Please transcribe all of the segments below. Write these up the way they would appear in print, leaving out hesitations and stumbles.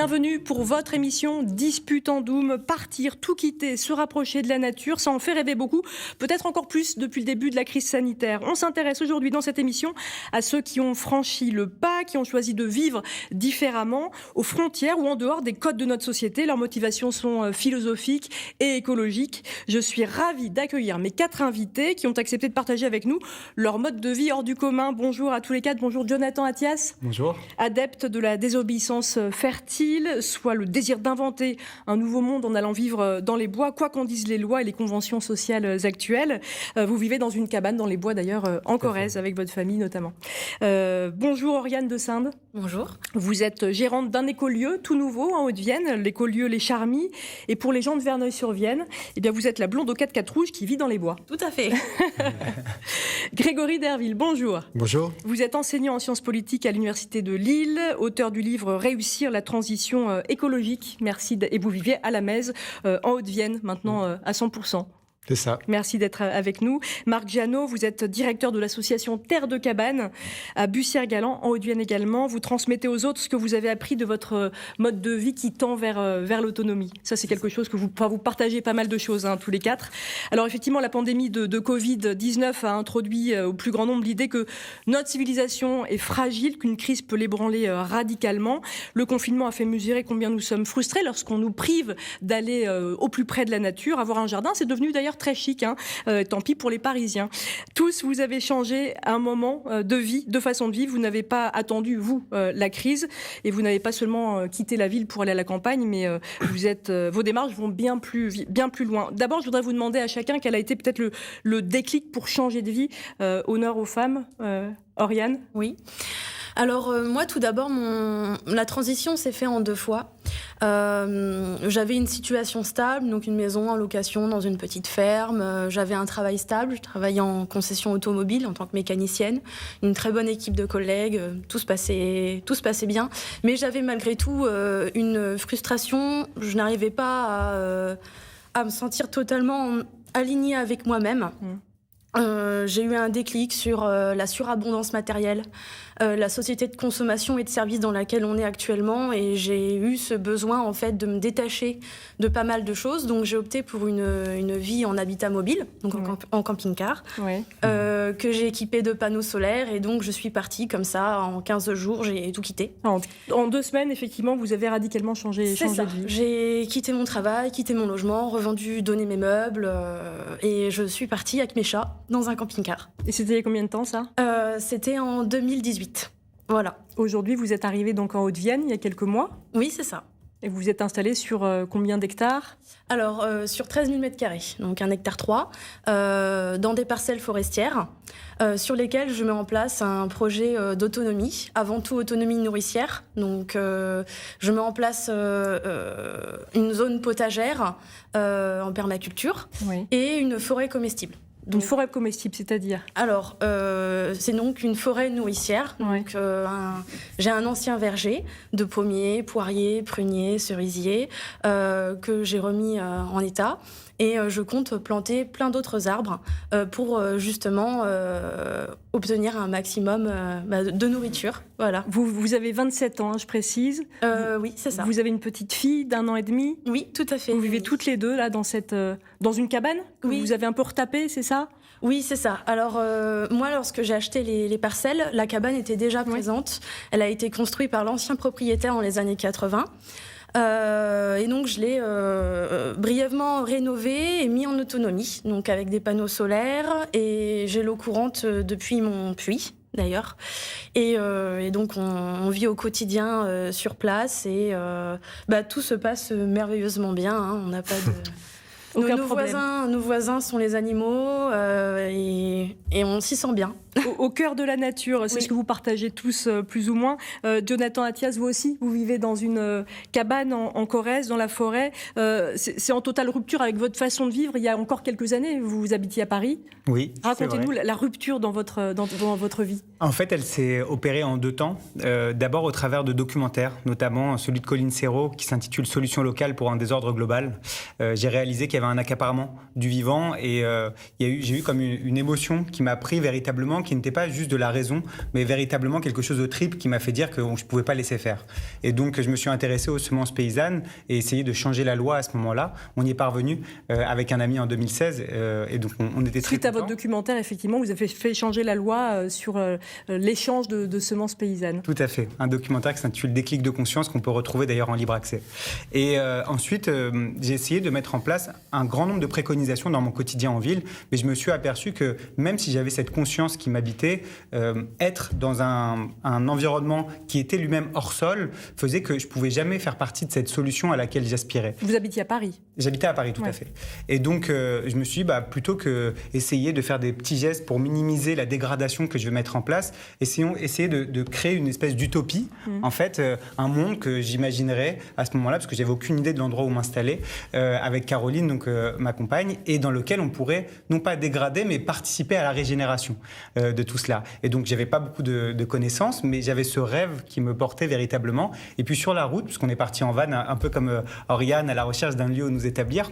Bienvenue pour votre émission Dispute en Doom, partir, tout quitter, se rapprocher de la nature, ça en fait rêver beaucoup, peut-être encore plus depuis le début de la crise sanitaire. On s'intéresse aujourd'hui dans cette émission à ceux qui ont franchi le pas, qui ont choisi de vivre différemment, aux frontières ou en dehors des codes de notre société. Leurs motivations sont philosophiques et écologiques. Je suis ravie d'accueillir mes 4 invités qui ont accepté de partager avec nous leur mode de vie hors du commun. Bonjour à tous les 4, bonjour Jonathan Attias. Bonjour. Adepte de la désobéissance fertile, soit le désir d'inventer un nouveau monde en allant vivre dans les bois, quoi qu'en disent les lois et les conventions sociales actuelles. Vous vivez dans une cabane dans les bois d'ailleurs, en Corrèze, avec votre famille notamment. Bonjour Oriane de Sinde. Bonjour. Vous êtes gérante d'un écolieu tout nouveau en Haute-Vienne, l'écolieu Les Charmilles. Et pour les gens de Verneuil-sur-Vienne, eh bien vous êtes la blonde aux 4x4 rouges qui vit dans les bois. Tout à fait. Grégory Derville, bonjour. Bonjour. Vous êtes enseignant en sciences politiques à l'Université de Lille, auteur du livre Réussir la transition écologique. Merci. Et vous vivez à la Mèze, en Haute-Vienne, maintenant à 100%. C'est ça. Merci d'être avec nous. Marc Jeannot, vous êtes directeur de l'association Terre de Cabane à Bussière-Galant, en Haute-Vienne également. Vous transmettez aux autres ce que vous avez appris de votre mode de vie qui tend vers l'autonomie. Ça, c'est quelque chose que vous partagez pas mal de choses, tous les 4. Alors effectivement, la pandémie de Covid-19 a introduit au plus grand nombre l'idée que notre civilisation est fragile, qu'une crise peut l'ébranler radicalement. Le confinement a fait mesurer combien nous sommes frustrés lorsqu'on nous prive d'aller au plus près de la nature. Avoir un jardin, c'est devenu d'ailleurs très chic, tant pis pour les Parisiens. Tous, vous avez changé un moment de vie, de façon de vivre. Vous n'avez pas attendu, vous, la crise, et vous n'avez pas seulement quitté la ville pour aller à la campagne, mais vos démarches vont bien plus loin. D'abord, je voudrais vous demander à chacun quel a été peut-être le déclic pour changer de vie. Honneur aux femmes. Oriane ? Oui. Alors moi, tout d'abord, la transition s'est faite en 2 fois. J'avais une situation stable, donc une maison en location dans une petite ferme. J'avais un travail stable, je travaillais en concession automobile en tant que mécanicienne. Une très bonne équipe de collègues, tout se passait bien. Mais j'avais malgré tout une frustration. Je n'arrivais pas à me sentir totalement alignée avec moi-même. J'ai eu un déclic sur la surabondance matérielle, la société de consommation et de services dans laquelle on est actuellement, et j'ai eu ce besoin en fait de me détacher de pas mal de choses. Donc j'ai opté pour une vie en habitat mobile, donc en camping-car, que j'ai équipé de panneaux solaires, et donc je suis partie comme ça en 15 jours, j'ai tout quitté. En 2 semaines, effectivement, vous avez radicalement changé de vie. J'ai quitté mon travail, quitté mon logement, revendu, donné mes meubles, et je suis partie avec mes chats dans un camping-car. Et c'était il y a combien de temps, ça ? C'était en 2018. Voilà. Aujourd'hui, vous êtes arrivé donc en Haute-Vienne il y a quelques mois. Oui, c'est ça. Et vous vous êtes installé sur combien d'hectares ? Alors, sur 13 000 m², donc 1,3 hectare, dans des parcelles forestières, sur lesquelles je mets en place un projet d'autonomie, avant tout autonomie nourricière. Donc, je mets en place une zone potagère en permaculture et une forêt comestible. Une forêt comestible, c'est-à-dire ? Alors, c'est donc une forêt nourricière. Donc, j'ai un ancien verger de pommiers, poiriers, pruniers, cerisiers que j'ai remis en état. Et je compte planter plein d'autres arbres pour justement obtenir un maximum de nourriture. Voilà. Vous avez 27 ans, je précise. Oui, c'est ça. Vous avez une petite fille d'1 an et demi ? Oui, tout à fait. Vous vivez toutes les deux là dans une cabane que vous avez un peu retapée, c'est ça ? Oui, c'est ça. Alors, moi, lorsque j'ai acheté les parcelles, la cabane était déjà présente. Elle a été construite par l'ancien propriétaire dans les années 80. Et donc, je l'ai brièvement rénovée et mis en autonomie, donc avec des panneaux solaires, et j'ai l'eau courante depuis mon puits, d'ailleurs. Et donc, on vit au quotidien sur place, et tout se passe merveilleusement bien. On n'a pas de... Nos voisins sont les animaux et on s'y sent bien. Au cœur de la nature, c'est ce que vous partagez tous plus ou moins. Jonathan Attias, vous aussi, vous vivez dans une cabane en Corrèze, dans la forêt. C'est en totale rupture avec votre façon de vivre. Il y a encore quelques années, vous habitiez à Paris. Oui. Racontez-nous la rupture dans votre vie. En fait, elle s'est opérée en 2 temps. D'abord au travers de documentaires, notamment celui de Colline Serrault qui s'intitule Solutions locales pour un désordre global. J'ai réalisé qu'il y qu'il y avait un accaparement du vivant et j'ai eu comme une émotion qui m'a pris véritablement, qui n'était pas juste de la raison, mais véritablement quelque chose de trip qui m'a fait dire que je ne pouvais pas laisser faire. Et donc, je me suis intéressé aux semences paysannes et essayé de changer la loi à ce moment-là. On y est parvenu avec un ami en 2016 et donc on était très Suite à contents. votre documentaire, effectivement, vous avez fait changer la loi sur l'échange de semences paysannes. Tout à fait. Un documentaire qui s'intitule Déclic de conscience qu'on peut retrouver d'ailleurs en libre accès. Et ensuite, j'ai essayé de mettre en place un grand nombre de préconisations dans mon quotidien en ville, mais je me suis aperçu que même si j'avais cette conscience qui m'habitait, être dans un environnement qui était lui-même hors sol faisait que je ne pouvais jamais faire partie de cette solution à laquelle j'aspirais. Vous habitiez à Paris? J'habitais à Paris, tout à fait. Et donc, je me suis dit, plutôt que essayer de faire des petits gestes pour minimiser la dégradation que je vais mettre en place, essayer de créer une espèce d'utopie, en fait, un monde que j'imaginerais à ce moment-là, parce que j'avais aucune idée de l'endroit où m'installer, avec Caroline, donc ma compagne, et dans lequel on pourrait non pas dégrader, mais participer à la régénération de tout cela. Et donc, j'avais pas beaucoup de connaissances, mais j'avais ce rêve qui me portait véritablement. Et puis sur la route, puisqu'on est parti en van, un peu comme Oriane, à la recherche d'un lieu où nous établir,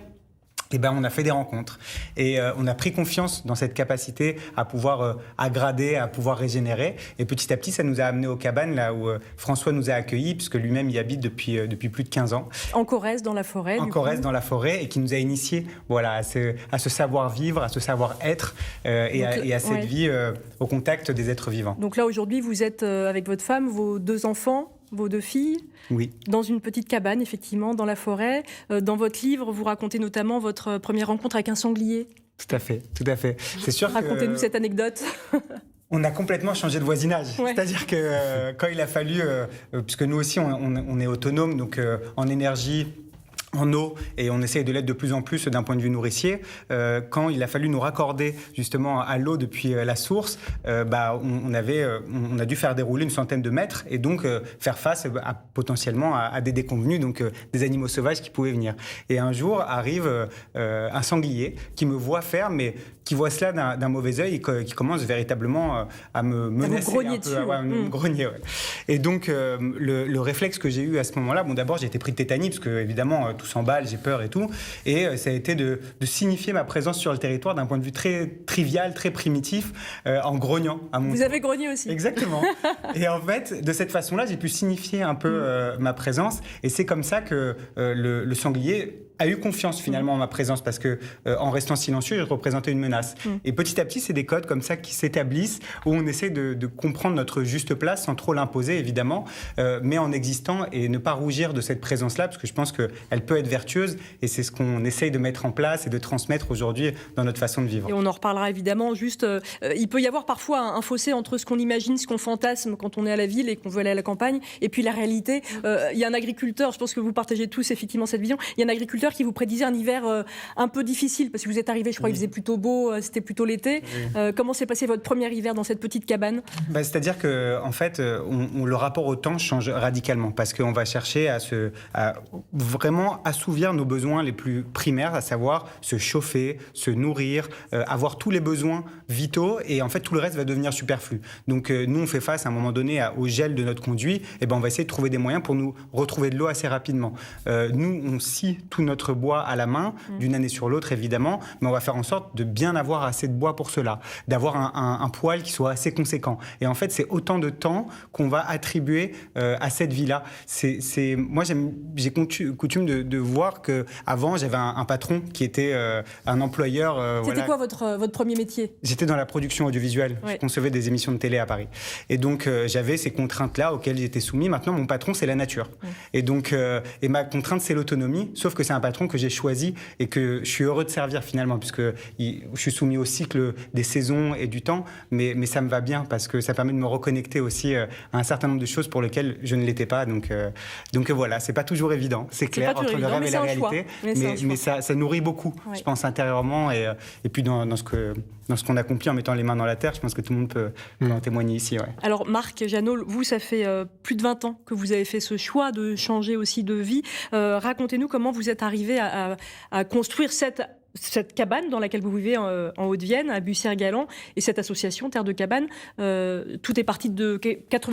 on a fait des rencontres et on a pris confiance dans cette capacité à pouvoir aggrader, à pouvoir régénérer. Et petit à petit, ça nous a amenés aux cabanes, là où François nous a accueillis, puisque lui-même y habite depuis plus de 15 ans. En Corrèze, dans la forêt. En Corrèze, dans la forêt, et qui nous a initiés à ce savoir-vivre, à ce savoir-être et à cette vie au contact des êtres vivants. Donc là, aujourd'hui, vous êtes avec votre femme, vos 2 enfants, vos 2 filles, oui, dans une petite cabane, effectivement, dans la forêt. Dans votre livre, vous racontez notamment votre première rencontre avec un sanglier. Tout à fait, tout à fait. C'est sûr. Racontez-nous cette anecdote. On a complètement changé de voisinage. Ouais. C'est-à-dire que quand il a fallu, puisque nous aussi, on est autonome, donc en énergie, en eau, et on essaye de l'être de plus en plus d'un point de vue nourricier. Quand il a fallu nous raccorder justement à l'eau depuis la source, on a dû faire dérouler une centaine de mètres et donc faire face potentiellement à des déconvenus, donc des animaux sauvages qui pouvaient venir. Et un jour arrive un sanglier qui me voit faire, mais qui voit cela d'un mauvais œil et qui commence véritablement à me menacer, me grogner. Ouais. Et donc le réflexe que j'ai eu à ce moment-là, d'abord j'ai été pris de tétanie parce que évidemment tout s'emballe, j'ai peur et tout, et ça a été de signifier ma présence sur le territoire d'un point de vue très trivial, très primitif, en grognant à mon. Vous avez grogné aussi. Exactement. Et en fait, de cette façon-là, j'ai pu signifier un peu ma présence, et c'est comme ça que le sanglier a eu confiance finalement en ma présence, parce que en restant silencieux, je représentais une menace. Et petit à petit, c'est des codes comme ça qui s'établissent, où on essaie de comprendre notre juste place sans trop l'imposer évidemment, mais en existant et ne pas rougir de cette présence-là, parce que je pense qu'elle peut être vertueuse, et c'est ce qu'on essaye de mettre en place et de transmettre aujourd'hui dans notre façon de vivre. Et on en reparlera évidemment, juste il peut y avoir parfois un fossé entre ce qu'on imagine, ce qu'on fantasme quand on est à la ville et qu'on veut aller à la campagne, et puis la réalité. Il y a un agriculteur, je pense que vous partagez tous effectivement cette vision, il y a un agriculteur qui vous prédisait un hiver un peu difficile, parce que vous êtes arrivé, je crois, il faisait plutôt beau, c'était plutôt l'été. Comment s'est passé votre premier hiver dans cette petite cabane? C'est-à-dire que en fait, le rapport au temps change radicalement, parce qu'on va chercher à vraiment assouvir nos besoins les plus primaires, à savoir se chauffer, se nourrir, avoir tous les besoins vitaux, et en fait tout le reste va devenir superflu. Donc nous on fait face à un moment donné au gel de notre conduit, et on va essayer de trouver des moyens pour nous retrouver de l'eau assez rapidement. Nous on scie tout notre bois à la main, d'une année sur l'autre évidemment, mais on va faire en sorte de bien avoir assez de bois pour cela, d'avoir un poêle qui soit assez conséquent. Et en fait c'est autant de temps qu'on va attribuer à cette vie-là. Moi j'ai coutume de voir qu'avant j'avais un patron qui était un employeur. C'était quoi votre premier métier? J'étais dans la production audiovisuelle, je concevais des émissions de télé à Paris. Et donc j'avais ces contraintes-là auxquelles j'étais soumis. Maintenant mon patron c'est la nature. Et donc et ma contrainte c'est l'autonomie, sauf que c'est un patron que j'ai choisi et que je suis heureux de servir finalement, puisque je suis soumis au cycle des saisons et du temps, mais ça me va bien parce que ça permet de me reconnecter aussi à un certain nombre de choses pour lesquelles je ne l'étais pas. Donc voilà, c'est pas toujours évident, c'est clair, entre le rêve et la réalité, mais ça nourrit beaucoup, je pense, intérieurement, et puis dans ce qu'on accomplit en mettant les mains dans la terre, je pense que tout le monde peut en témoigner ici. Ouais. Alors Marc Jeannot, vous, ça fait plus de 20 ans que vous avez fait ce choix de changer aussi de vie. Racontez-nous comment vous êtes arrivé à construire cette cabane dans laquelle vous vivez en Haute-Vienne, à Bussière-Galant, et cette association Terre de Cabane, tout est parti de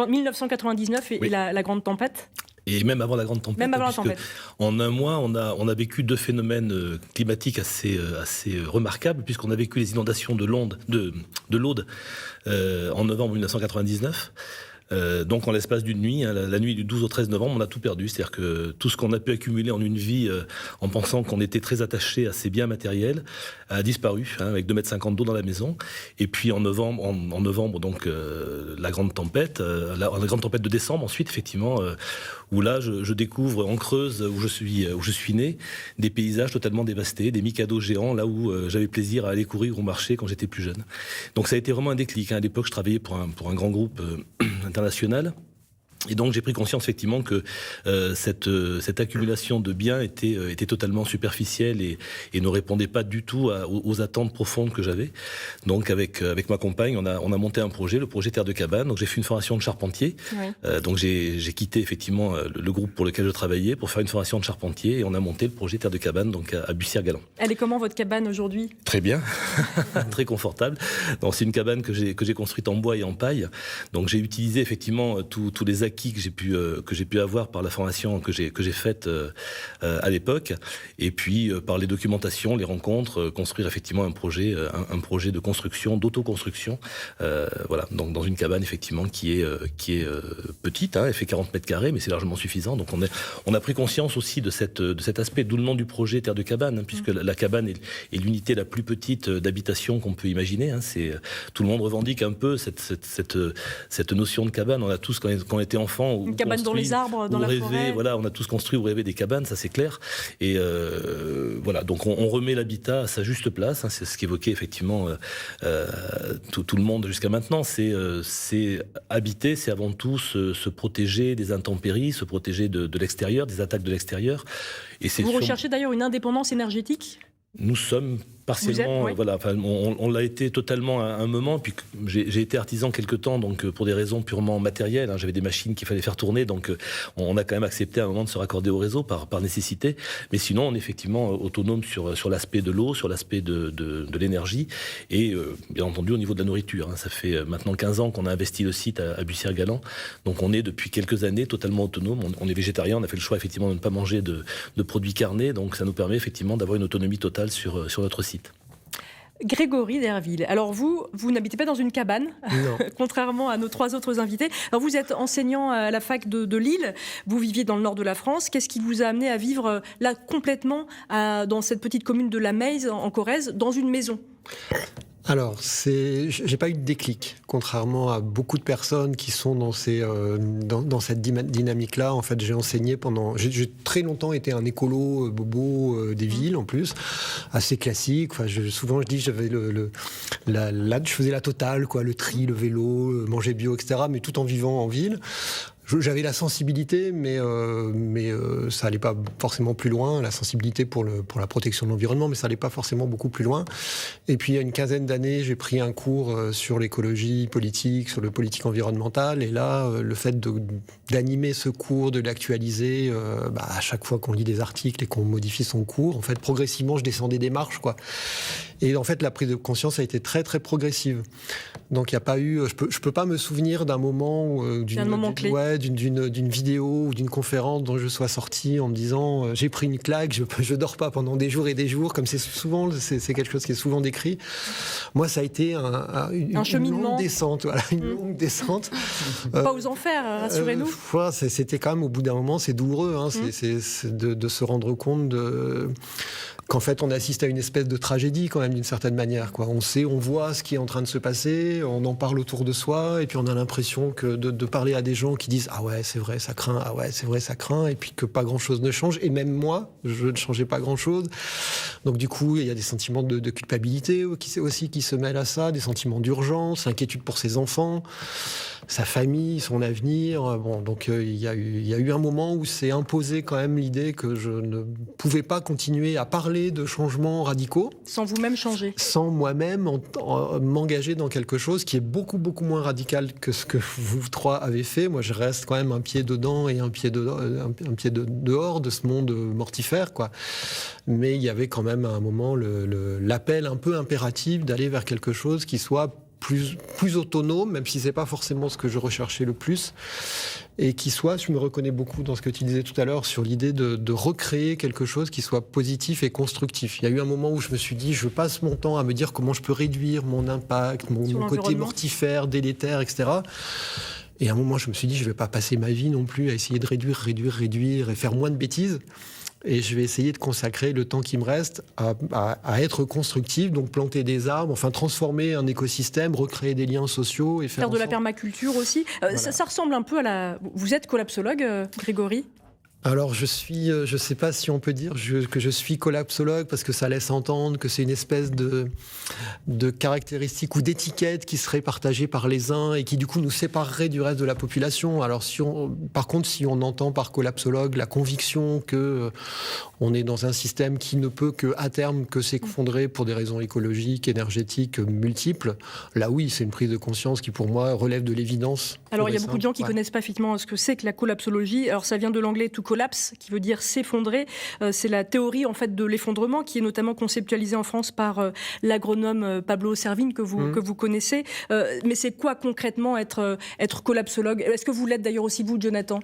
1999 et la Grande Tempête. Et même avant la Grande Tempête. Même avant la tempête. En un mois, on a vécu 2 phénomènes climatiques assez remarquables, puisqu'on a vécu les inondations de l'Aude en novembre 1999. Donc en l'espace d'une nuit, la nuit du 12 au 13 novembre, on a tout perdu. C'est-à-dire que tout ce qu'on a pu accumuler en une vie, en pensant qu'on était très attaché à ces biens matériels, a disparu, avec 2,50 m d'eau dans la maison. Et puis en novembre, donc la grande tempête, la grande tempête de décembre ensuite, effectivement, où là je découvre en Creuse, où je suis né, des paysages totalement dévastés, des micados géants, là où j'avais plaisir à aller courir au marché quand j'étais plus jeune. Donc ça a été vraiment un déclic. À l'époque, je travaillais pour un grand groupe international. Et donc j'ai pris conscience effectivement que cette accumulation de biens était totalement superficielle et ne répondait pas du tout aux attentes profondes que j'avais. Donc avec ma compagne, on a monté un projet, le projet Terre de Cabane. Donc j'ai fait une formation de charpentier. Oui. Donc j'ai quitté effectivement le groupe pour lequel je travaillais pour faire une formation de charpentier et on a monté le projet Terre de Cabane donc à Bussière-Galant. Elle est comment votre cabane aujourd'hui ? Très bien, très confortable. Donc c'est une cabane que j'ai construite en bois et en paille. Donc j'ai utilisé effectivement tous les acquis que j'ai pu avoir par la formation que j'ai faite à l'époque, et puis par les documentations, les rencontres, construire effectivement un projet de construction, d'autoconstruction, voilà, donc dans une cabane effectivement qui est petite, elle fait 40 mètres carrés, mais c'est largement suffisant. Donc on a pris conscience aussi de cet aspect, d'où le nom du projet Terre de Cabane, puisque la cabane est l'unité la plus petite d'habitation qu'on peut imaginer. Tout le monde revendique un peu cette notion de cabane. On a tous quand on était enfant. Une cabane dans les arbres, dans la forêt. Voilà, on a tous construit ou rêvé des cabanes, ça c'est clair. Et voilà, donc on remet l'habitat à sa juste place. C'est ce qu'évoquait effectivement tout le monde jusqu'à maintenant. C'est habiter, c'est avant tout se protéger des intempéries, se protéger de l'extérieur, des attaques de l'extérieur. Et vous recherchez d'ailleurs une indépendance énergétique ? Nous sommes partiellement, voilà, enfin, on l'a été totalement à un moment, puis j'ai été artisan quelque temps, donc pour des raisons purement matérielles, j'avais des machines qu'il fallait faire tourner, donc on a quand même accepté à un moment de se raccorder au réseau par nécessité, mais sinon on est effectivement autonome sur l'aspect de l'eau, sur l'aspect de l'énergie, et bien entendu au niveau de la nourriture. Ça fait maintenant 15 ans qu'on a investi le site à Bussière-Galant, donc on est depuis quelques années totalement autonome, on est végétarien, on a fait le choix effectivement de ne pas manger de produits carnés, donc ça nous permet effectivement d'avoir une autonomie totale sur notre site. Grégory Derville, alors vous n'habitez pas dans une cabane, contrairement à nos 3 autres invités. Alors vous êtes enseignant à la fac de Lille, vous viviez dans le nord de la France. Qu'est-ce qui vous a amené à vivre là complètement dans cette petite commune de La Meyze en Corrèze, dans une maison ? Alors, j'ai pas eu de déclic, contrairement à beaucoup de personnes qui sont dans cette dynamique-là. En fait, j'ai enseigné j'ai très longtemps été un écolo bobo des villes, en plus, assez classique. Enfin, souvent, je dis, j'avais je faisais la totale, quoi, le tri, le vélo, manger bio, etc., mais tout en vivant en ville. J'avais la sensibilité, mais ça allait pas forcément plus loin. La sensibilité pour la protection de l'environnement, mais ça allait pas forcément beaucoup plus loin. Et puis il y a une quinzaine d'années, j'ai pris un cours sur l'écologie politique, sur le politique environnemental. Et là, le fait d'animer ce cours, de l'actualiser, à chaque fois qu'on lit des articles et qu'on modifie son cours, en fait, progressivement, je descendais des marches, quoi. Et en fait, la prise de conscience a été très très progressive. Donc il y a pas eu, je peux pas me souvenir d'un moment d'une vidéo ou d'une conférence dont je sois sorti en me disant j'ai pris une claque, je dors pas pendant des jours et des jours, comme c'est quelque chose qui est souvent décrit. Moi, ça a été une cheminement, longue descente, voilà, une longue descente. Pas aux enfers, rassurez-nous. C'était quand même, au bout d'un moment, c'est douloureux, c'est de se rendre compte qu'en fait, on assiste à une espèce de tragédie quand même, d'une certaine manière, quoi. On voit ce qui est en train de se passer, on en parle autour de soi, et puis on a l'impression que de parler à des gens qui disent « Ah ouais, c'est vrai, ça craint, ah ouais, c'est vrai, ça craint », et puis que pas grand-chose ne change, et même moi, je ne changeais pas grand-chose. Donc du coup, il y a des sentiments de culpabilité qui se mêlent à ça, des sentiments d'urgence, l'inquiétude pour ses enfants, sa famille, son avenir. Bon, donc il y a eu un moment où s'est imposé quand même l'idée que je ne pouvais pas continuer à parler parler de changements radicaux. Sans vous-même changer. Sans moi-même m'engager dans quelque chose qui est beaucoup, beaucoup moins radical que ce que vous trois avez fait. Moi, je reste quand même un pied dedans et un pied dehors de ce monde mortifère, quoi. Mais il y avait quand même à un moment l'appel un peu impératif d'aller vers quelque chose qui soit plus autonome, même si c'est pas forcément ce que je recherchais le plus, et qui soit, je me reconnais beaucoup dans ce que tu disais tout à l'heure, sur l'idée de recréer quelque chose qui soit positif et constructif. Il y a eu un moment où je me suis dit, je passe mon temps à me dire comment je peux réduire mon impact, mon côté mortifère, délétère, etc. Et à un moment, je me suis dit, je vais pas passer ma vie non plus à essayer de réduire et faire moins de bêtises. Et je vais essayer de consacrer le temps qui me reste à être constructif, donc planter des arbres, enfin transformer un écosystème, recréer des liens sociaux et faire de la permaculture aussi. Voilà. Ça ressemble un peu à la... Vous êtes collapsologue, Grégory ? Alors je sais pas si on peut dire que je suis collapsologue parce que ça laisse entendre que c'est une espèce de caractéristique ou d'étiquette qui serait partagée par les uns et qui du coup nous séparerait du reste de la population. Alors par contre, si on entend par collapsologue la conviction que on est dans un système qui ne peut que à terme que s'effondrer pour des raisons écologiques, énergétiques multiples, là oui, c'est une prise de conscience qui pour moi relève de l'évidence. Alors il y a beaucoup de gens qui connaissent pas effectivement ce que c'est que la collapsologie. Alors ça vient de l'anglais to collapse, qui veut dire s'effondrer. C'est la théorie en fait de l'effondrement qui est notamment conceptualisée en France par l'agronome Pablo Servigne que vous connaissez. Mais c'est quoi concrètement être collapsologue ? Est-ce que vous l'êtes d'ailleurs aussi vous, Jonathan ?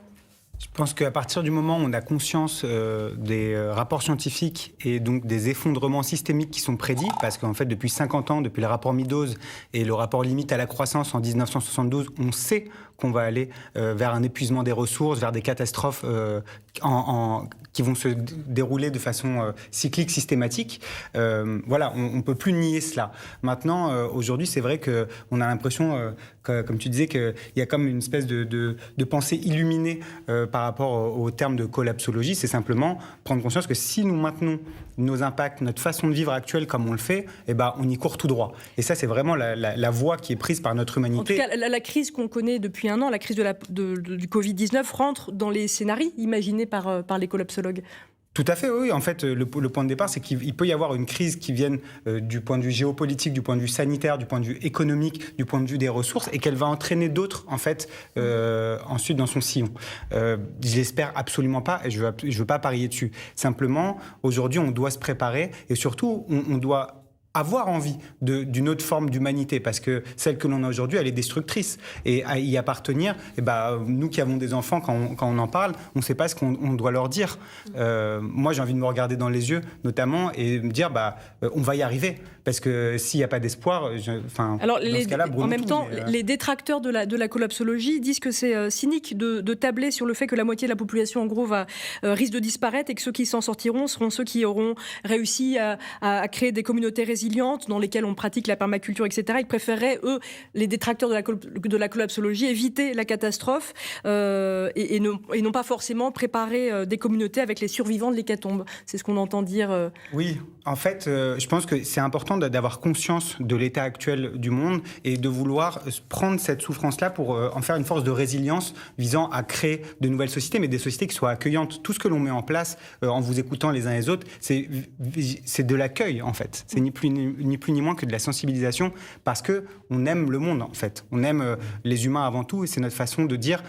Je pense qu'à partir du moment où on a conscience des rapports scientifiques et donc des effondrements systémiques qui sont prédits, parce qu'en fait depuis 50 ans, depuis le rapport Meadows et le rapport limite à la croissance en 1972, on sait qu'on va aller vers un épuisement des ressources, vers des catastrophes qui vont se dérouler de façon cyclique, systématique. Voilà, on ne peut plus nier cela. Maintenant, aujourd'hui, c'est vrai qu'on a l'impression, comme tu disais, qu'il y a comme une espèce de pensée illuminée par rapport au terme de collapsologie. C'est simplement prendre conscience que si nous maintenons nos impacts, notre façon de vivre actuelle comme on le fait, eh ben, on y court tout droit. Et ça, c'est vraiment la voie qui est prise par notre humanité. En tout cas, la crise qu'on connaît depuis un an, la crise du Covid-19, rentre dans les scénarios imaginés par les collapsologues. Tout à fait, oui. En fait, le point de départ, c'est qu'il peut y avoir une crise qui vienne du point de vue géopolitique, du point de vue sanitaire, du point de vue économique, du point de vue des ressources, et qu'elle va entraîner d'autres, en fait, ensuite dans son sillon. Je l'espère absolument pas, et je veux pas parier dessus. Simplement, aujourd'hui, on doit se préparer, et surtout, on doit avoir envie d'une autre forme d'humanité, parce que celle que l'on a aujourd'hui, elle est destructrice. Et à y appartenir, eh ben, nous qui avons des enfants, quand on en parle, on ne sait pas ce qu'on doit leur dire. Moi, j'ai envie de me regarder dans les yeux, notamment, et me dire, on va y arriver. Parce que s'il n'y a pas d'espoir, alors, dans ce cas-là, en même temps, les détracteurs de la collapsologie disent que c'est cynique de tabler sur le fait que la moitié de la population, en gros, risque de disparaître, et que ceux qui s'en sortiront seront ceux qui auront réussi à créer des communautés résilientes dans lesquelles on pratique la permaculture, etc. Ils préféreraient, eux, les détracteurs de la collapsologie, éviter la catastrophe et non pas forcément préparer des communautés avec les survivants de l'hécatombe. C'est ce qu'on entend dire. Oui, en fait, je pense que c'est important d'avoir conscience de l'état actuel du monde et de vouloir prendre cette souffrance-là pour en faire une force de résilience visant à créer de nouvelles sociétés, mais des sociétés qui soient accueillantes. Tout ce que l'on met en place en vous écoutant les uns les autres, c'est de l'accueil, en fait. C'est ni plus ni moins que de la sensibilisation, parce que on aime le monde, en fait. On aime les humains avant tout, et c'est notre façon de dire,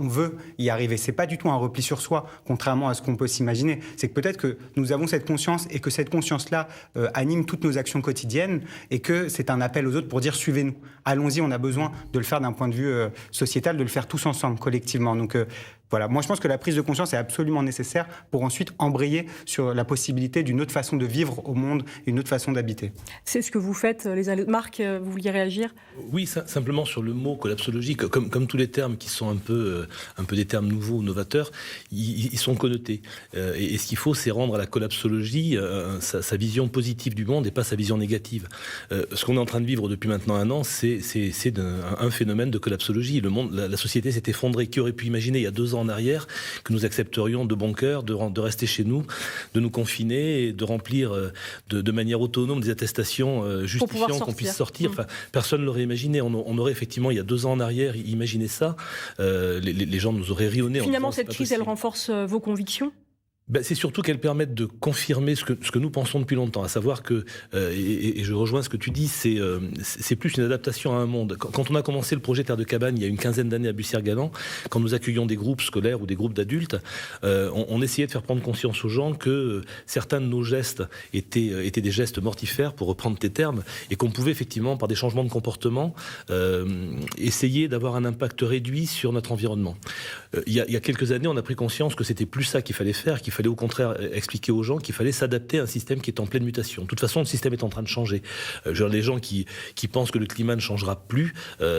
on veut y arriver. C'est pas du tout un repli sur soi, contrairement à ce qu'on peut s'imaginer. C'est que peut-être que nous avons cette conscience, et que cette conscience-là anime toutes nos actions quotidiennes, et que c'est un appel aux autres pour dire, suivez-nous. Allons-y, on a besoin de le faire d'un point de vue sociétal, de le faire tous ensemble, collectivement. Donc, voilà, moi je pense que la prise de conscience est absolument nécessaire pour ensuite embrayer sur la possibilité d'une autre façon de vivre au monde et une autre façon d'habiter. C'est ce que vous faites, les uns les autres. Marc, vous vouliez réagir ? Oui, simplement sur le mot collapsologie, comme tous les termes qui sont un peu des termes nouveaux, novateurs, ils sont connotés. Et ce qu'il faut, c'est rendre à la collapsologie sa vision positive du monde et pas sa vision négative. Ce qu'on est en train de vivre depuis maintenant un an, c'est un phénomène de collapsologie. Le monde, la société s'est effondrée. Qui aurait pu imaginer il y a 2 ans en arrière que nous accepterions de bon cœur de rester chez nous, de nous confiner et de remplir de manière autonome des attestations justifiant qu'on puisse sortir. Enfin, personne ne l'aurait imaginé. On aurait effectivement, il y a 2 ans en arrière, imaginé ça. Les gens nous auraient ri au nez. Finalement, cette crise, elle renforce vos convictions ? C'est surtout qu'elles permettent de confirmer ce que nous pensons depuis longtemps, à savoir que, et je rejoins ce que tu dis, c'est plus une adaptation à un monde. Quand on a commencé le projet Terre de Cabane il y a une quinzaine d'années à Bussière-Galant, quand nous accueillions des groupes scolaires ou des groupes d'adultes, on essayait de faire prendre conscience aux gens que certains de nos gestes étaient des gestes mortifères, pour reprendre tes termes, et qu'on pouvait effectivement, par des changements de comportement, essayer d'avoir un impact réduit sur notre environnement. Il y a quelques années, on a pris conscience que c'était plus ça qu'il fallait faire, qu'il fallait au contraire expliquer aux gens qu'il fallait s'adapter à un système qui est en pleine mutation. De toute façon, le système est en train de changer. Les gens qui pensent que le climat ne changera plus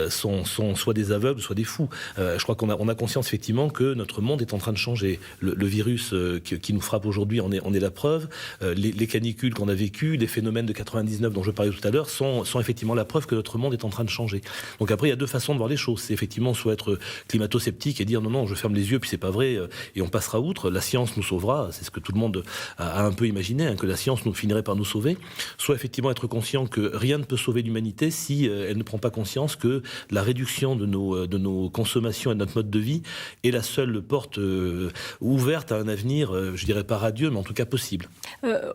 sont soit des aveugles, soit des fous. Je crois qu'on a conscience effectivement que notre monde est en train de changer. Le virus qui nous frappe aujourd'hui en est la preuve. Les canicules qu'on a vécues, les phénomènes de 99 dont je parlais tout à l'heure sont effectivement la preuve que notre monde est en train de changer. Donc après, il y a deux façons de voir les choses. C'est effectivement soit être climato-sceptique et dire non, je ferme les yeux puis c'est pas vrai et on passera outre. La science nous sauvera. C'est ce que tout le monde a un peu imaginé, que la science nous finirait par nous sauver. Soit effectivement être conscient que rien ne peut sauver l'humanité si elle ne prend pas conscience que la réduction de nos consommations et de notre mode de vie est la seule porte ouverte à un avenir, je dirais pas radieux, mais en tout cas possible.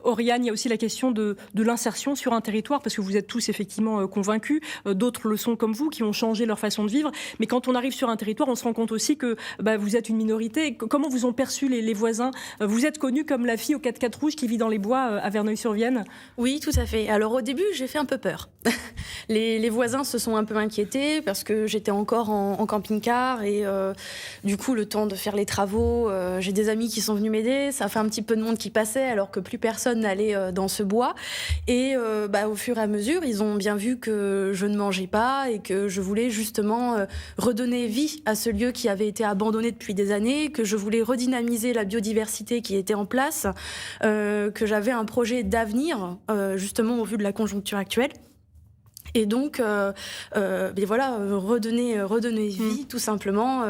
Oriane, il y a aussi la question de l'insertion sur un territoire, parce que vous êtes tous effectivement convaincus, d'autres le sont comme vous, qui ont changé leur façon de vivre, mais quand on arrive sur un territoire, on se rend compte aussi que vous êtes une minorité. Comment vous ont perçu les voisins ? Vous êtes connue comme la fille aux 4x4 rouges qui vit dans les bois à Verneuil-sur-Vienne ? Oui, tout à fait. Alors au début, j'ai fait un peu peur. Les voisins se sont un peu inquiétés parce que j'étais encore en camping-car et du coup, le temps de faire les travaux, j'ai des amis qui sont venus m'aider. Ça fait un petit peu de monde qui passait alors que plus personne n'allait dans ce bois. Et au fur et à mesure, ils ont bien vu que je ne mangeais pas et que je voulais justement redonner vie à ce lieu qui avait été abandonné depuis des années, que je voulais redynamiser la biodiversité qui était en place, que j'avais un projet d'avenir, justement au vu de la conjoncture actuelle. Et donc, redonner vie, tout simplement.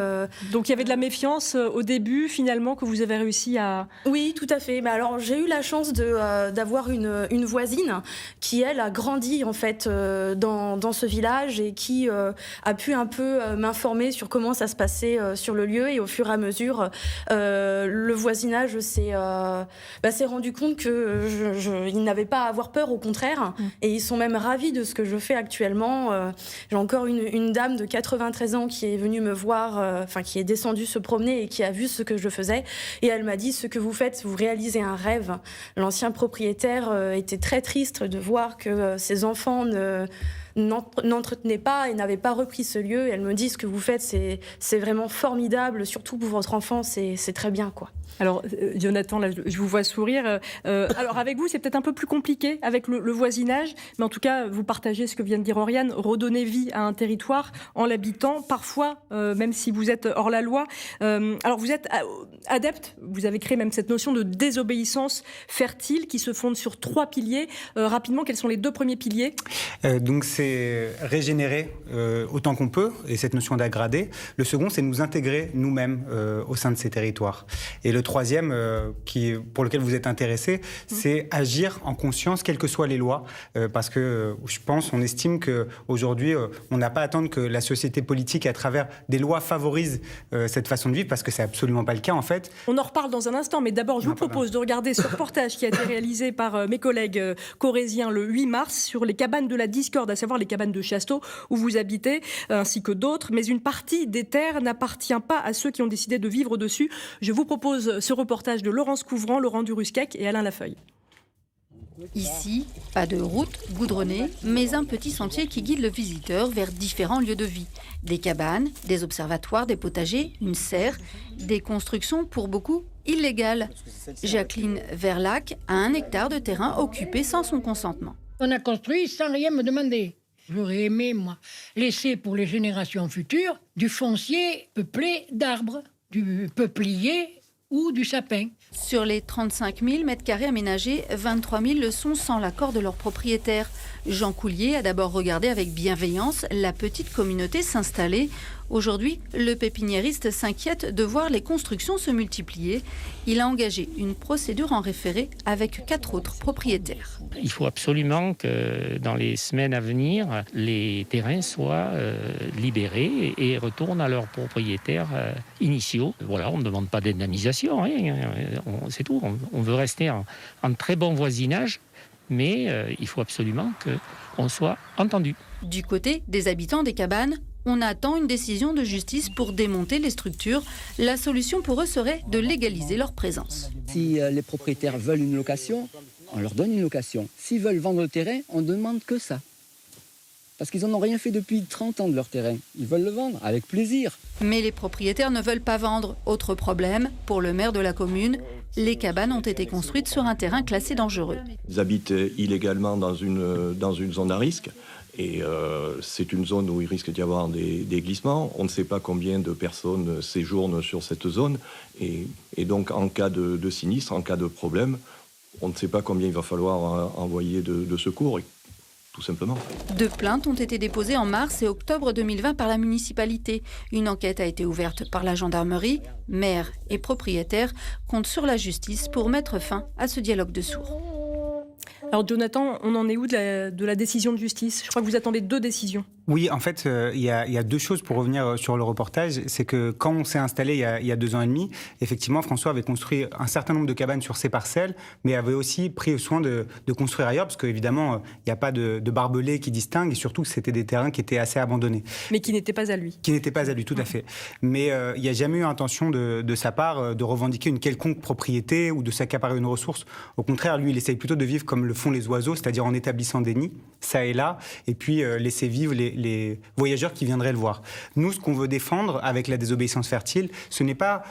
Donc, il y avait de la méfiance au début, finalement, que vous avez réussi à... Oui, tout à fait. Mais alors, j'ai eu la chance d'avoir une voisine qui, elle, a grandi, en fait, dans ce village et qui a pu un peu m'informer sur comment ça se passait sur le lieu. Et au fur et à mesure, le voisinage s'est rendu compte qu'ils n'avaient pas à avoir peur, au contraire. Et ils sont même ravis de ce que je fais actuellement. J'ai encore une dame de 93 ans qui est venue me voir, qui est descendue se promener et qui a vu ce que je faisais. Et elle m'a dit, ce que vous faites, vous réalisez un rêve. L'ancien propriétaire était très triste de voir que ses enfants n'entretenaient pas et n'avaient pas repris ce lieu. Et elle me dit, ce que vous faites, c'est vraiment formidable, surtout pour votre enfant, c'est très bien, quoi. Alors, Jonathan, là, je vous vois sourire. Alors, avec vous, c'est peut-être un peu plus compliqué avec le voisinage, mais en tout cas, vous partagez ce que vient de dire Oriane, redonner vie à un territoire en l'habitant, parfois, même si vous êtes hors la loi. Alors, vous êtes adepte, vous avez créé même cette notion de désobéissance fertile qui se fonde sur 3 piliers. Rapidement, quels sont les 2 premiers piliers ? Donc, c'est régénérer autant qu'on peut, et cette notion d'agrader. Le second, c'est nous intégrer nous-mêmes au sein de ces territoires. Et le troisième, pour lequel vous êtes intéressé, c'est agir en conscience, quelles que soient les lois, parce que on estime qu'aujourd'hui, on n'a pas à attendre que la société politique, à travers des lois, favorise cette façon de vivre, parce que c'est absolument pas le cas, en fait. On en reparle dans un instant, mais d'abord, je vous propose de regarder ce reportage qui a été réalisé par mes collègues corréziens le 8 mars sur les cabanes de la discorde, à savoir les cabanes de Chasteau, où vous habitez, ainsi que d'autres. Mais une partie des terres n'appartient pas à ceux qui ont décidé de vivre dessus. Je vous propose ce reportage de Laurence Couvrant, Laurent Durusquec et Alain Lafeuille. Ici, pas de route goudronnée, mais un petit sentier qui guide le visiteur vers différents lieux de vie. Des cabanes, des observatoires, des potagers, une serre, des constructions pour beaucoup illégales. Jacqueline Verlac a 1 hectare de terrain occupé sans son consentement. On a construit sans rien me demander. J'aurais aimé, moi, laisser pour les générations futures du foncier peuplé d'arbres, du peuplier ou du sapin. Sur les 35 000 m² aménagés, 23 000 le sont sans l'accord de leur propriétaire. Jean Coulier a d'abord regardé avec bienveillance la petite communauté s'installer. Aujourd'hui, le pépiniériste s'inquiète de voir les constructions se multiplier. Il a engagé une procédure en référé avec 4 autres propriétaires. Il faut absolument que dans les semaines à venir, les terrains soient libérés et retournent à leurs propriétaires initiaux. Voilà, on ne demande pas d'indemnisation, rien. c'est tout. On veut rester en très bon voisinage, mais il faut absolument qu'on soit entendu. Du côté des habitants des cabanes, on attend une décision de justice pour démonter les structures. La solution pour eux serait de légaliser leur présence. Si les propriétaires veulent une location, on leur donne une location. S'ils veulent vendre le terrain, on ne demande que ça. Parce qu'ils n'en ont rien fait depuis 30 ans de leur terrain. Ils veulent le vendre, avec plaisir. Mais les propriétaires ne veulent pas vendre. Autre problème, pour le maire de la commune, les cabanes ont été construites sur un terrain classé dangereux. Ils habitent illégalement dans une zone à risque. Et c'est une zone où il risque d'y avoir des glissements. On ne sait pas combien de personnes séjournent sur cette zone. Et donc, en cas de sinistre, en cas de problème, on ne sait pas combien il va falloir envoyer de secours, tout simplement. 2 plaintes ont été déposées en mars et octobre 2020 par la municipalité. Une enquête a été ouverte par la gendarmerie. Maire et propriétaires comptent sur la justice pour mettre fin à ce dialogue de sourds. Alors Jonathan, on en est où de la décision de justice ? Je crois que vous attendez 2 décisions. Oui, en fait, il y a 2 choses pour revenir sur le reportage. C'est que quand on s'est installé il y a 2 ans et demi, effectivement, François avait construit un certain nombre de cabanes sur ses parcelles, mais avait aussi pris soin de construire ailleurs, parce qu'évidemment, il n'y a pas de barbelés qui distinguent, et surtout que c'était des terrains qui étaient assez abandonnés. Mais qui n'étaient pas à lui. Qui n'étaient pas à lui, tout à fait. Mais il n'y a jamais eu intention de sa part de revendiquer une quelconque propriété ou de s'accaparer une ressource. Au contraire, lui, il essaye plutôt de vivre comme le font les oiseaux, c'est-à-dire en établissant des nids, ça et là, et puis laisser vivre les voyageurs qui viendraient le voir. Nous, ce qu'on veut défendre avec la désobéissance fertile, ce n'est pas...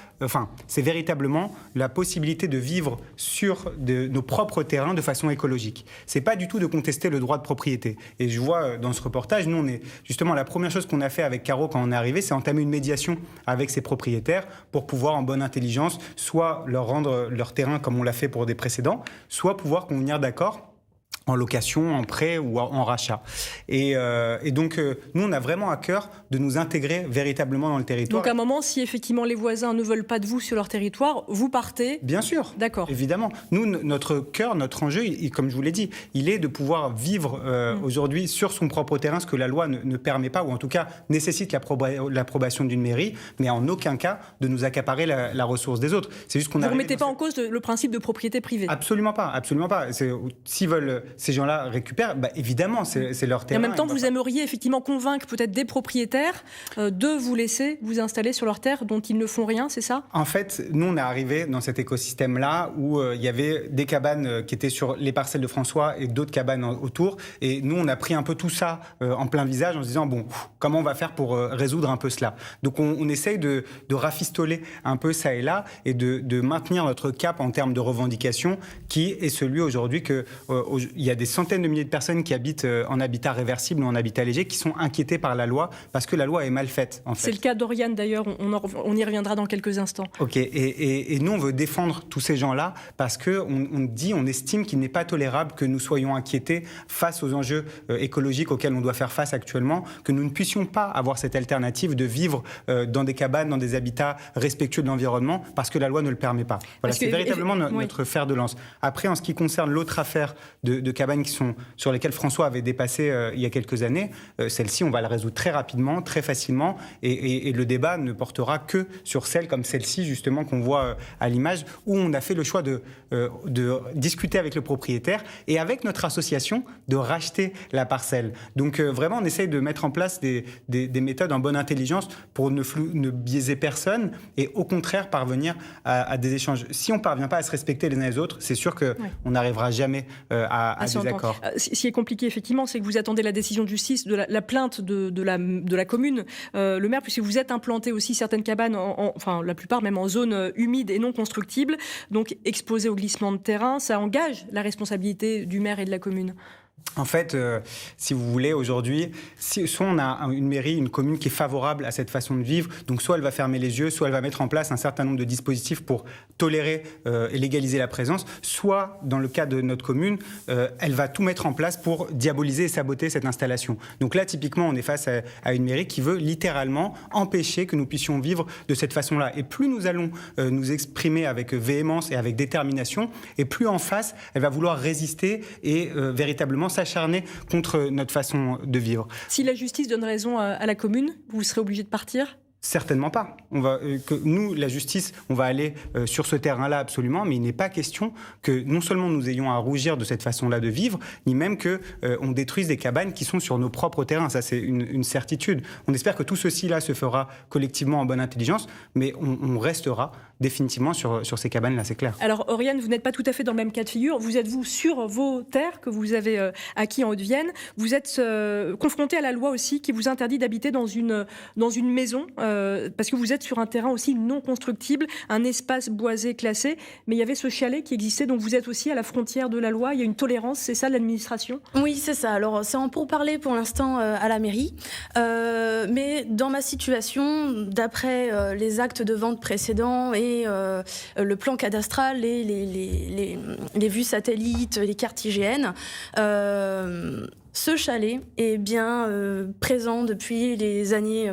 c'est véritablement la possibilité de vivre sur nos propres terrains de façon écologique. C'est pas du tout de contester le droit de propriété. Et je vois dans ce reportage, nous, on est... Justement, la première chose qu'on a fait avec Caro quand on est arrivé, c'est entamer une médiation avec ces propriétaires pour pouvoir, en bonne intelligence, soit leur rendre leur terrain comme on l'a fait pour des précédents, soit pouvoir convenir d'accord en location, en prêt ou en rachat. Et donc, nous, on a vraiment à cœur de nous intégrer véritablement dans le territoire. Donc, à un moment, si effectivement les voisins ne veulent pas de vous sur leur territoire, vous partez ? Bien sûr. D'accord. Évidemment. Nous, notre cœur, notre enjeu, comme je vous l'ai dit, il est de pouvoir vivre aujourd'hui sur son propre terrain, ce que la loi ne permet pas, ou en tout cas nécessite l'approbation d'une mairie, mais en aucun cas de nous accaparer la ressource des autres. C'est juste qu'on vous ne remettez pas en cause le principe de propriété privée ? Absolument pas, absolument pas. S'ils veulent... Ces gens-là récupèrent, évidemment, c'est leur terrain. Et en même temps, vous aimeriez effectivement convaincre peut-être des propriétaires de vous laisser vous installer sur leurs terres dont ils ne font rien, c'est ça ? En fait, nous, on est arrivés dans cet écosystème-là où il y avait des cabanes qui étaient sur les parcelles de François et d'autres cabanes autour. Et nous, on a pris un peu tout ça en plein visage en se disant, bon, comment on va faire pour résoudre un peu cela ? Donc, on essaye de rafistoler un peu ça et là et de maintenir notre cap en termes de revendication qui est celui aujourd'hui qu'il y a des centaines de milliers de personnes qui habitent en habitat réversible ou en habitat léger qui sont inquiétées par la loi parce que la loi est mal faite. En fait. C'est le cas d'Oriane d'ailleurs, on y reviendra dans quelques instants. Ok, et nous on veut défendre tous ces gens-là parce qu'on estime qu'il n'est pas tolérable que nous soyons inquiétés face aux enjeux écologiques auxquels on doit faire face actuellement, que nous ne puissions pas avoir cette alternative de vivre dans des cabanes, dans des habitats respectueux de l'environnement parce que la loi ne le permet pas. Voilà, c'est véritablement notre fer de lance. Après, en ce qui concerne l'autre affaire de cabanes sur lesquelles François avait dépassé il y a quelques années, celle-ci, on va la résoudre très rapidement, très facilement, et le débat ne portera que sur celles comme celle-ci, justement, qu'on voit à l'image, où on a fait le choix de discuter avec le propriétaire et avec notre association de racheter la parcelle. Donc vraiment, on essaye de mettre en place des méthodes en bonne intelligence pour ne biaiser personne et au contraire parvenir à des échanges. Si on ne parvient pas à se respecter les uns les autres, c'est sûr qu'on n'arrivera jamais à des accords. Ce qui est compliqué, effectivement, c'est que vous attendez la décision de justice, de la plainte de la commune. Le maire, puisque vous êtes implanté aussi certaines cabanes, enfin la plupart même en zone humide et non constructible, donc exposées au glissement de terrain, ça engage la responsabilité du maire et de la commune. En fait, si vous voulez, aujourd'hui, soit on a une mairie, une commune qui est favorable à cette façon de vivre, donc soit elle va fermer les yeux, soit elle va mettre en place un certain nombre de dispositifs pour tolérer et légaliser la présence, soit, dans le cas de notre commune, elle va tout mettre en place pour diaboliser et saboter cette installation. Donc là, typiquement, on est face à une mairie qui veut littéralement empêcher que nous puissions vivre de cette façon-là. Et plus nous allons nous exprimer avec véhémence et avec détermination, et plus en face, elle va vouloir résister et véritablement s'acharner contre notre façon de vivre. Si la justice donne raison à la commune, vous serez obligé de partir ? Certainement pas. Nous, la justice, on va aller sur ce terrain-là absolument, mais il n'est pas question que non seulement nous ayons à rougir de cette façon-là de vivre, ni même qu'on détruise des cabanes qui sont sur nos propres terrains. Ça, c'est une certitude. On espère que tout ceci-là se fera collectivement en bonne intelligence, mais on restera définitivement sur ces cabanes-là, c'est clair. Alors, Oriane, vous n'êtes pas tout à fait dans le même cas de figure. Vous êtes, vous, sur vos terres que vous avez acquis en Haute-Vienne. Vous êtes confronté à la loi aussi qui vous interdit d'habiter dans une maison, parce que vous êtes sur un terrain aussi non constructible, un espace boisé classé, mais il y avait ce chalet qui existait, donc vous êtes aussi à la frontière de la loi, il y a une tolérance, c'est ça l'administration ? Oui, c'est ça. Alors, c'est en pourparlers pour l'instant à la mairie, mais dans ma situation, d'après les actes de vente précédents et le plan cadastral, les vues satellites, les cartes IGN, ce chalet est bien présent depuis les années,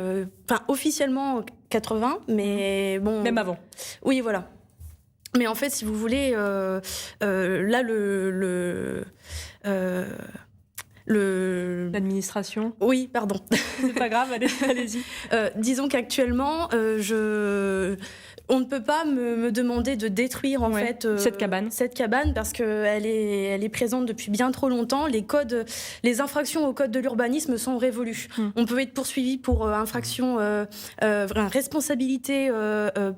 officiellement 80, mais bon... Même avant. Oui, voilà. Mais en fait, si vous voulez, là, l'administration. Oui, pardon. C'est pas grave, allez-y. Disons qu'actuellement, on ne peut pas me demander de détruire en fait cette cabane parce qu'elle est présente depuis bien trop longtemps. Les infractions au code de l'urbanisme sont révolues. On peut être poursuivi pour infraction, responsabilité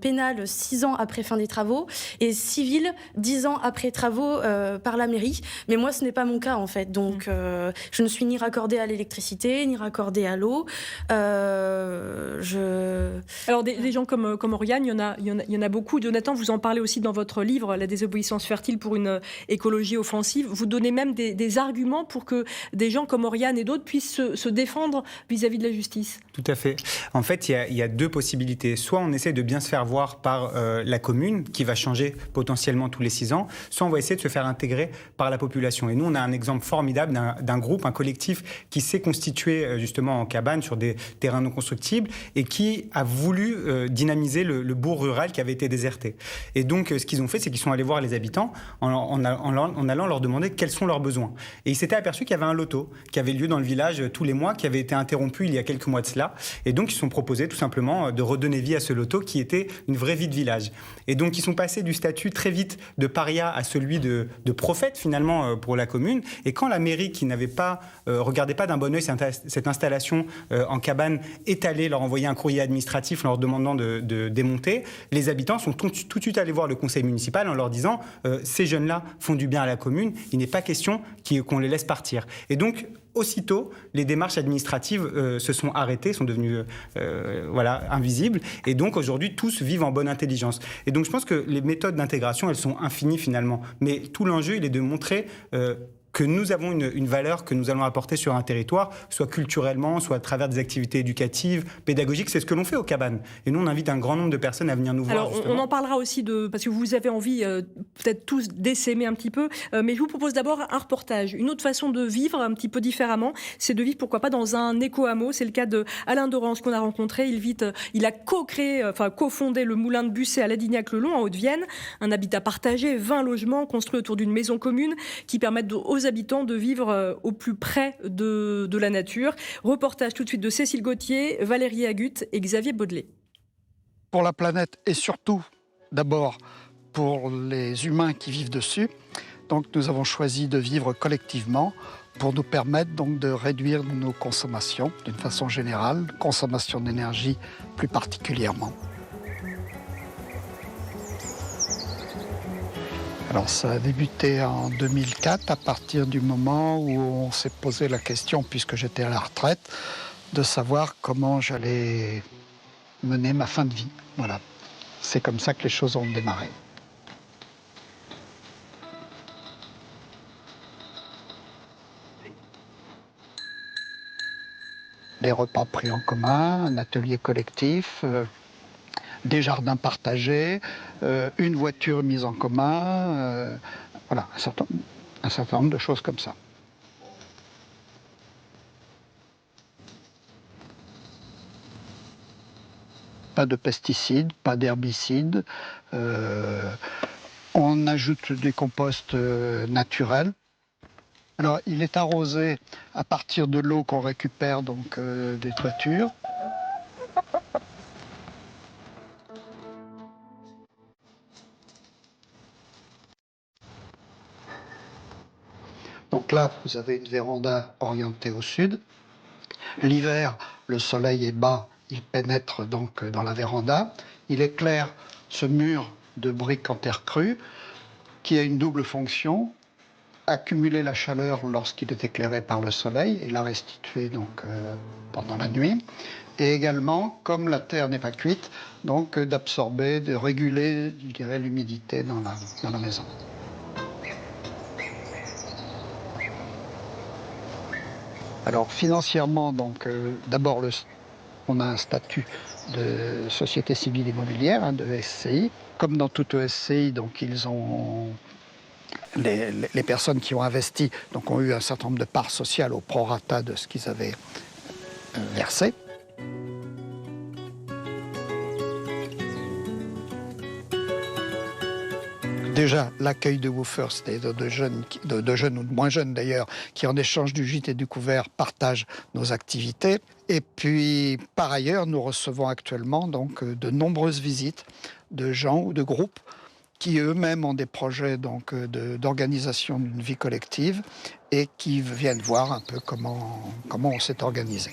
pénale 6 ans après fin des travaux et civile 10 ans après travaux par la mairie. Mais moi, ce n'est pas mon cas en fait. Donc, je ne suis ni raccordée à l'électricité, ni raccordée à l'eau. Alors, des gens comme Oriane, il y en a beaucoup. Jonathan, vous en parlez aussi dans votre livre, La désobéissance fertile pour une écologie offensive. Vous donnez même des arguments pour que des gens comme Oriane et d'autres puissent se défendre vis-à-vis de la justice. Tout à fait. En fait, il y a deux possibilités. Soit on essaie de bien se faire voir par la commune, qui va changer potentiellement tous les 6 ans, soit on va essayer de se faire intégrer par la population. Et nous, on a un exemple formidable d'un groupe, un collectif qui s'est constitué justement en cabane sur des terrains non constructibles et qui a voulu dynamiser le bourg rural qui avait été déserté. Et donc, ce qu'ils ont fait, c'est qu'ils sont allés voir les habitants en allant leur demander quels sont leurs besoins. Et ils s'étaient aperçus qu'il y avait un loto qui avait lieu dans le village tous les mois, qui avait été interrompu il y a quelques mois de cela. Et donc, ils se sont proposés tout simplement de redonner vie à ce loto qui était une vraie vie de village. Et donc, ils sont passés du statut très vite de paria à celui de prophète finalement pour la commune. Et quand la mairie, qui regardait pas d'un bon œil cette installation en cabane, est allée leur envoyer un courrier administratif leur demandant de démonter, les habitants sont tout de suite allés voir le conseil municipal en leur disant ces jeunes-là font du bien à la commune, il n'est pas question qu'on les laisse partir. Et donc, aussitôt, les démarches administratives se sont arrêtées, sont devenues invisibles. Et donc, aujourd'hui, tous vivent en bonne intelligence. Et donc, je pense que les méthodes d'intégration, elles sont infinies finalement. Mais tout l'enjeu, il est de montrer que nous avons une valeur que nous allons apporter sur un territoire, soit culturellement, soit à travers des activités éducatives, pédagogiques. C'est ce que l'on fait aux cabanes. Et nous, on invite un grand nombre de personnes à venir nous voir. Alors, on en parlera aussi parce que vous avez envie peut-être tous d'essaimer un petit peu, mais je vous propose d'abord un reportage. Une autre façon de vivre un petit peu différemment, c'est de vivre, pourquoi pas, dans un éco-hameau. C'est le cas de Alain Dorange qu'on a rencontré. Il a cofondé le moulin de Busset à Ladignac-le-Long, en Haute-Vienne. Un habitat partagé, 20 logements construits autour d'une maison commune qui permettent aux habitants de vivre au plus près de la nature. Reportage tout de suite de Cécile Gauthier, Valérie Agut et Xavier Baudelet. Pour la planète et surtout, d'abord, pour les humains qui vivent dessus, donc nous avons choisi de vivre collectivement pour nous permettre donc de réduire nos consommations d'une façon générale, consommation d'énergie plus particulièrement. Alors ça a débuté en 2004 à partir du moment où on s'est posé la question, puisque j'étais à la retraite, de savoir comment j'allais mener ma fin de vie. Voilà, c'est comme ça que les choses ont démarré. Les repas pris en commun, un atelier collectif, des jardins partagés, une voiture mise en commun, voilà, un certain nombre de choses comme ça. Pas de pesticides, pas d'herbicides. On ajoute des composts naturels. Alors, il est arrosé à partir de l'eau qu'on récupère donc des toitures. Donc là, vous avez une véranda orientée au sud. L'hiver, le soleil est bas, il pénètre donc dans la véranda. Il éclaire ce mur de briques en terre crue qui a une double fonction: accumuler la chaleur lorsqu'il est éclairé par le soleil et la restituer donc pendant la nuit. Et également, comme la terre n'est pas cuite, donc d'absorber, de réguler, je dirais, l'humidité dans la maison. Alors financièrement, donc d'abord on a un statut de société civile immobilière, de SCI. Comme dans toute SCI, donc ils ont les personnes qui ont investi donc ont eu un certain nombre de parts sociales au prorata de ce qu'ils avaient versé. Déjà, l'accueil de woofers, c'est-à-dire de jeunes ou de moins jeunes d'ailleurs, qui en échange du gîte et du couvert partagent nos activités. Et puis, par ailleurs, nous recevons actuellement donc de nombreuses visites de gens ou de groupes qui eux-mêmes ont des projets donc d'organisation d'une vie collective et qui viennent voir un peu comment on s'est organisé.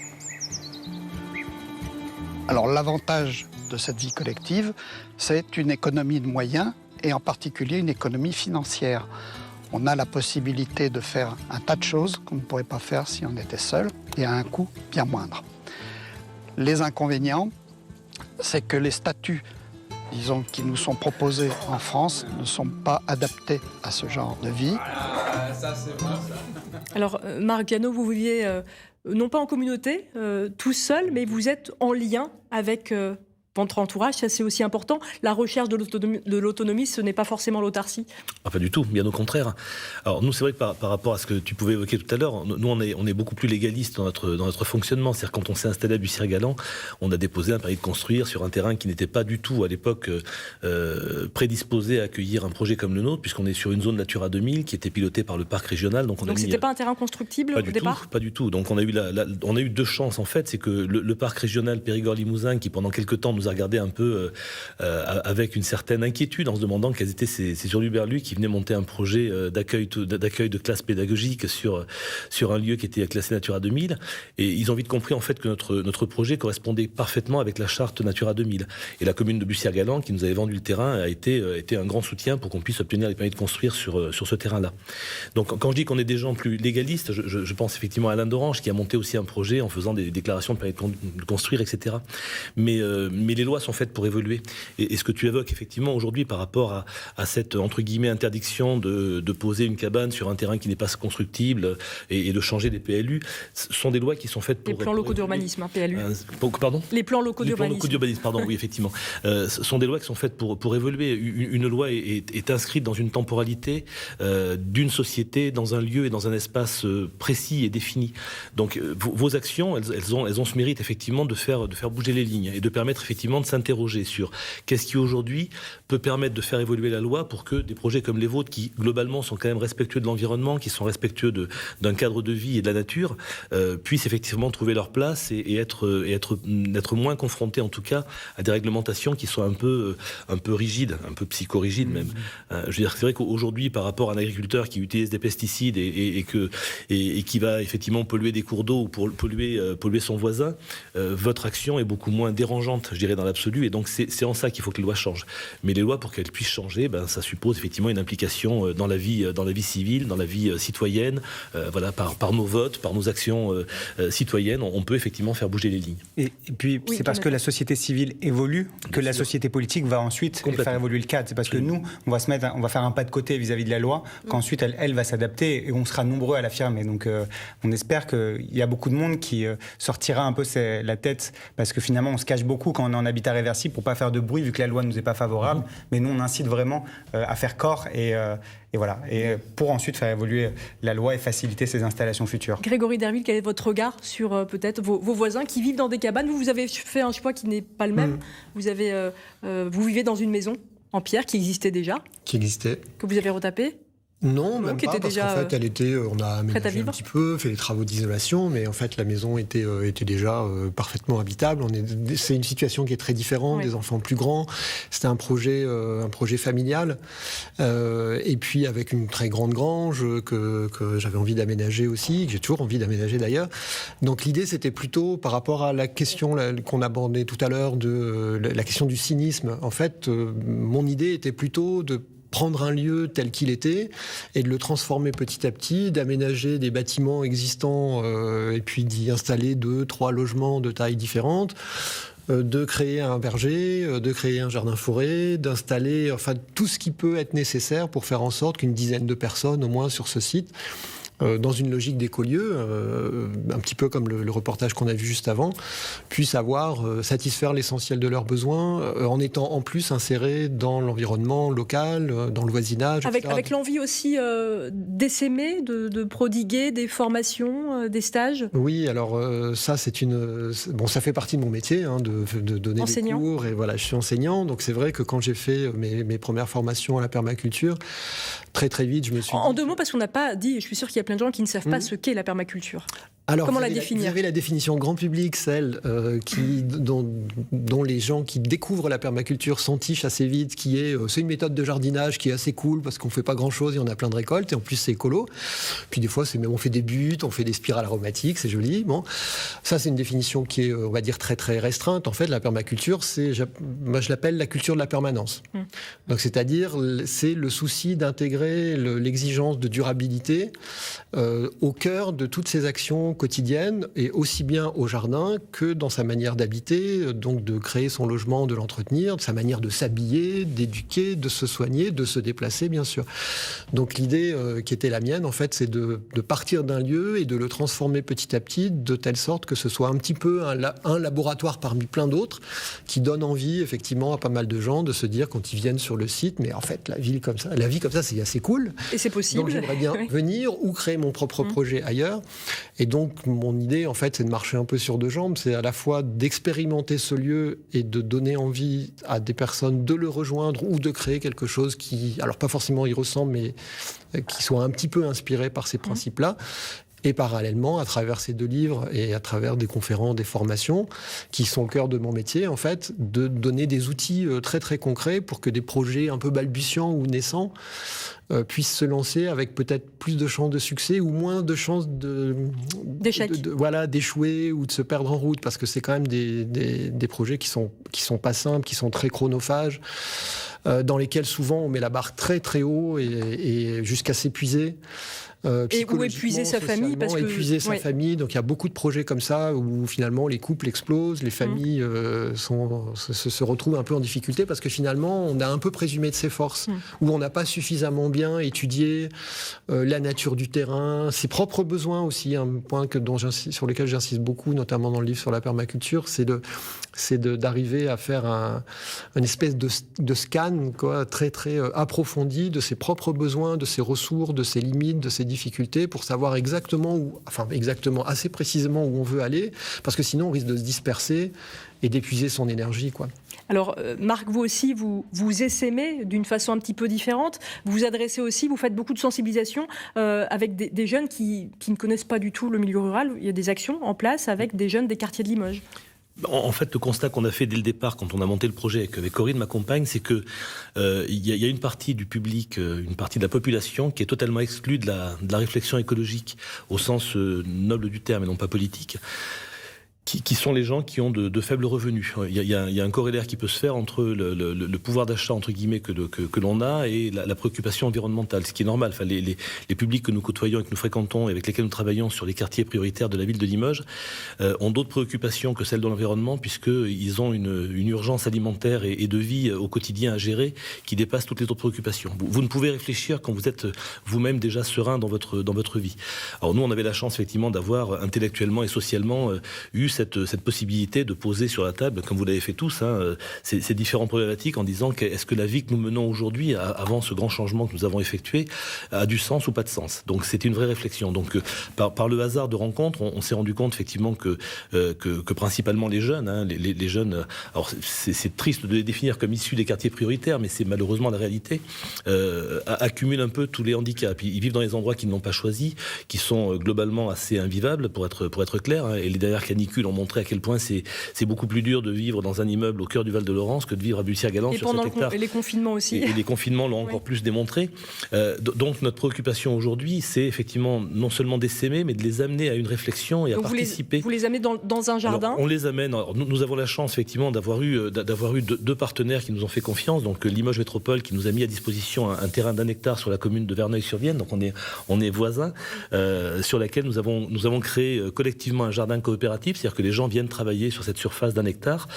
Alors l'avantage de cette vie collective, c'est une économie de moyens et en particulier une économie financière. On a la possibilité de faire un tas de choses qu'on ne pourrait pas faire si on était seul et à un coût bien moindre. Les inconvénients, c'est que les statuts, disons, qui nous sont proposés en France ne sont pas adaptés à ce genre de vie. Alors, Marc Giano, vous viviez non pas en communauté, tout seul, mais vous êtes en lien avec votre entourage, ça c'est aussi important. La recherche de l'autonomie, ce n'est pas forcément l'autarcie. Ah, pas du tout, bien au contraire. Alors nous, c'est vrai que par rapport à ce que tu pouvais évoquer tout à l'heure, nous on est beaucoup plus légaliste dans notre fonctionnement. C'est-à-dire quand on s'est installé à Bussière-Galant, on a déposé un permis de construire sur un terrain qui n'était pas du tout à l'époque prédisposé à accueillir un projet comme le nôtre, puisqu'on est sur une zone Natura 2000 qui était pilotée par le parc régional. Donc c'était pas un terrain constructible au départ ? Pas du tout. Donc on a eu deux chances en fait, c'est que le parc régional Périgord-Limousin, qui pendant quelques temps nous a regardé un peu avec une certaine inquiétude en se demandant quels étaient ces hurluberlus qui venaient monter un projet d'accueil de classe pédagogique sur un lieu qui était classé Natura 2000. Et ils ont vite compris en fait que notre projet correspondait parfaitement avec la charte Natura 2000. Et la commune de Bussière-Galant, qui nous avait vendu le terrain, a été un grand soutien pour qu'on puisse obtenir les permis de construire sur ce terrain-là. Donc quand je dis qu'on est des gens plus légalistes, je pense effectivement à Alain Dorange qui a monté aussi un projet en faisant des déclarations de permis de construire, etc. Mais les lois sont faites pour évoluer. Et ce que tu évoques effectivement aujourd'hui par rapport à cette entre guillemets interdiction de poser une cabane sur un terrain qui n'est pas constructible et de changer des PLU, ce sont des lois qui sont faites pour... Les plans locaux d'urbanisme, PLU. Pardon ? Les plans locaux d'urbanisme. Pardon, oui, effectivement. Ce sont des lois qui sont faites pour évoluer. Une loi est inscrite dans une temporalité d'une société, dans un lieu et dans un espace précis et défini. Donc vos actions, elles ont ce mérite effectivement de faire bouger les lignes et de permettre effectivement de s'interroger sur qu'est-ce qui aujourd'hui peut permettre de faire évoluer la loi pour que des projets comme les vôtres, qui globalement sont quand même respectueux de l'environnement, qui sont respectueux d'un cadre de vie et de la nature, puissent effectivement trouver leur place et être moins confrontés en tout cas à des réglementations qui sont un peu rigides, un peu psychorigides même. Je veux dire, c'est vrai qu'aujourd'hui, par rapport à un agriculteur qui utilise des pesticides et qui va effectivement polluer des cours d'eau ou polluer son voisin, votre action est beaucoup moins dérangeante, je dirais, dans l'absolu, et donc c'est en ça qu'il faut que les lois changent. Mais les lois, pour qu'elles puissent changer, ça suppose effectivement une implication dans la vie civile, dans la vie citoyenne, voilà, par nos votes, par nos actions citoyennes, on peut effectivement faire bouger les lignes. Et puis c'est parce que la société civile évolue que la société politique va ensuite faire évoluer le cadre. C'est parce que nous, on va faire un pas de côté vis-à-vis de la loi, qu'ensuite elle va s'adapter et on sera nombreux à l'affirmer. Donc on espère qu'il y a beaucoup de monde qui sortira un peu la tête, parce que finalement on se cache beaucoup quand on est en habitat réversible pour pas faire de bruit vu que la loi ne nous est pas favorable. Mais nous on incite vraiment à faire corps et voilà, et pour ensuite faire évoluer la loi et faciliter ces installations futures. Grégory Derville, quel est votre regard sur peut-être vos voisins qui vivent dans des cabanes ? Vous avez fait un choix qui n'est pas le même. Vous vivez dans une maison en pierre qui existait déjà. Qui existait. Que vous avez retapé. Non, même qui pas, était parce déjà qu'en fait, on a aménagé un petit peu, fait les travaux d'isolation, mais en fait, la maison était déjà parfaitement habitable. C'est une situation qui est très différente, des enfants plus grands. C'était un projet familial, et puis avec une très grande grange que j'avais envie d'aménager aussi, que j'ai toujours envie d'aménager d'ailleurs. Donc l'idée, c'était plutôt par rapport à la question qu'on abordait tout à l'heure de la question du cynisme. En fait, mon idée était plutôt de prendre un lieu tel qu'il était et de le transformer petit à petit, d'aménager des bâtiments existants et puis d'y installer 2-3 logements de tailles différentes, de créer un verger, de créer un jardin-forêt, d'installer tout ce qui peut être nécessaire pour faire en sorte qu'une dizaine de personnes au moins sur ce site, dans une logique d'écolieu, un petit peu comme le reportage qu'on a vu juste avant, puissent satisfaire l'essentiel de leurs besoins en étant en plus insérés dans l'environnement local, dans le voisinage, etc. Avec l'envie aussi d'essaimer, de prodiguer des formations, des stages. Oui, alors ça ça fait partie de mon métier, de donner des cours, et voilà, je suis enseignant, donc c'est vrai que quand j'ai fait mes premières formations à la permaculture, très très vite, je me suis... En 2 mots, parce qu'on n'a pas dit, et je suis sûr qu'il y a plein de gens qui ne savent pas ce qu'est la permaculture. Alors, comment la définir ? Vous avez la définition grand public, celle dont les gens qui découvrent la permaculture s'entichent assez vite, qui est c'est une méthode de jardinage qui est assez cool parce qu'on fait pas grand chose et on a plein de récoltes et en plus c'est écolo. Puis des fois on fait des buts, on fait des spirales aromatiques, c'est joli. Bon, ça c'est une définition qui est on va dire très très restreinte. En fait, la permaculture, moi je l'appelle la culture de la permanence. Donc c'est-à-dire c'est le souci d'intégrer l'exigence de durabilité au cœur de toutes ces actions quotidienne, et aussi bien au jardin que dans sa manière d'habiter, donc de créer son logement, de l'entretenir, de sa manière de s'habiller, d'éduquer, de se soigner, de se déplacer, bien sûr. Donc l'idée qui était la mienne, en fait, c'est de partir d'un lieu et de le transformer petit à petit, de telle sorte que ce soit un petit peu un laboratoire parmi plein d'autres, qui donne envie, effectivement, à pas mal de gens de se dire, quand ils viennent sur le site, mais en fait, la vie comme ça, c'est assez cool. Et c'est possible. Donc j'aimerais bien venir ou créer mon propre projet ailleurs. Et donc, mon idée, en fait, c'est de marcher un peu sur 2 jambes. C'est à la fois d'expérimenter ce lieu et de donner envie à des personnes de le rejoindre ou de créer quelque chose qui, alors pas forcément y ressemble, mais qui soit un petit peu inspiré par ces principes-là. Et parallèlement, à travers ces 2 livres et à travers des conférences, des formations, qui sont au cœur de mon métier, en fait, de donner des outils très très concrets pour que des projets un peu balbutiants ou naissants puissent se lancer avec peut-être plus de chances de succès ou moins de chances d'échouer ou de se perdre en route, parce que c'est quand même des projets qui sont pas simples, qui sont très chronophages, dans lesquels souvent on met la barre très très haut et jusqu'à s'épuiser. Et où épuiser sa famille, parce que épuiser sa famille. Donc il y a beaucoup de projets comme ça où finalement les couples explosent, les familles se retrouvent un peu en difficulté parce que finalement on a un peu présumé de ses forces, où on n'a pas suffisamment bien étudié la nature du terrain, ses propres besoins aussi. Un point sur lequel j'insiste beaucoup, notamment dans le livre sur la permaculture, c'est d'arriver à faire une espèce de scan très très approfondi de ses propres besoins, de ses ressources, de ses limites, de ses difficultés, pour savoir assez précisément où on veut aller, parce que sinon on risque de se disperser et d'épuiser son énergie, quoi. Alors, Marc, vous aussi, vous essaimez d'une façon un petit peu différente. Vous vous adressez aussi, vous faites beaucoup de sensibilisation avec des jeunes qui ne connaissent pas du tout le milieu rural. Il y a des actions en place avec des jeunes des quartiers de Limoges. En fait, le constat qu'on a fait dès le départ, quand on a monté le projet avec Corinne, ma compagne, c'est que il y a une partie du public, une partie de la population qui est totalement exclue de la réflexion écologique au sens noble du terme et non pas politique. Qui sont les gens qui ont de faibles revenus. Il y a un corrélaire qui peut se faire entre le pouvoir d'achat, entre guillemets, que l'on a et la préoccupation environnementale, ce qui est normal. Enfin, les publics que nous côtoyons et que nous fréquentons et avec lesquels nous travaillons sur les quartiers prioritaires de la ville de Limoges ont d'autres préoccupations que celles de l'environnement, puisqu'ils ont une urgence alimentaire et de vie au quotidien à gérer qui dépasse toutes les autres préoccupations. Vous ne pouvez réfléchir quand vous êtes vous-même déjà serein dans votre vie. Alors nous, on avait la chance, effectivement, d'avoir intellectuellement et socialement eu cette possibilité de poser sur la table, comme vous l'avez fait tous, ces différentes problématiques en disant est-ce que la vie que nous menons aujourd'hui, avant ce grand changement que nous avons effectué, a du sens ou pas de sens. Donc c'était une vraie réflexion. Donc par le hasard de rencontres, on s'est rendu compte effectivement que principalement les jeunes, les jeunes, alors c'est triste de les définir comme issus des quartiers prioritaires, mais c'est malheureusement la réalité, accumulent un peu tous les handicaps. Ils vivent dans les endroits qu'ils n'ont pas choisis, qui sont globalement assez invivables, pour être clair. Et les dernières canicules ont montré à quel point c'est beaucoup plus dur de vivre dans un immeuble au cœur du Val-de-Laurence que de vivre à Bussière-Galant sur 7 hectares. Et les confinements aussi. Et les confinements l'ont encore plus démontré. Donc notre préoccupation aujourd'hui, c'est effectivement non seulement d'essaimer, mais de les amener à une réflexion et à participer. Vous les amenez dans un jardin. Alors, on les amène. Alors, nous avons la chance effectivement d'avoir eu deux partenaires qui nous ont fait confiance. Donc Limoges Métropole qui nous a mis à disposition un terrain d'1 hectare sur la commune de Verneuil-sur-Vienne. Donc on est voisins, sur laquelle nous avons créé collectivement un jardin coopératif, c'est-à-dire que les gens viennent travailler sur cette surface d'1 hectare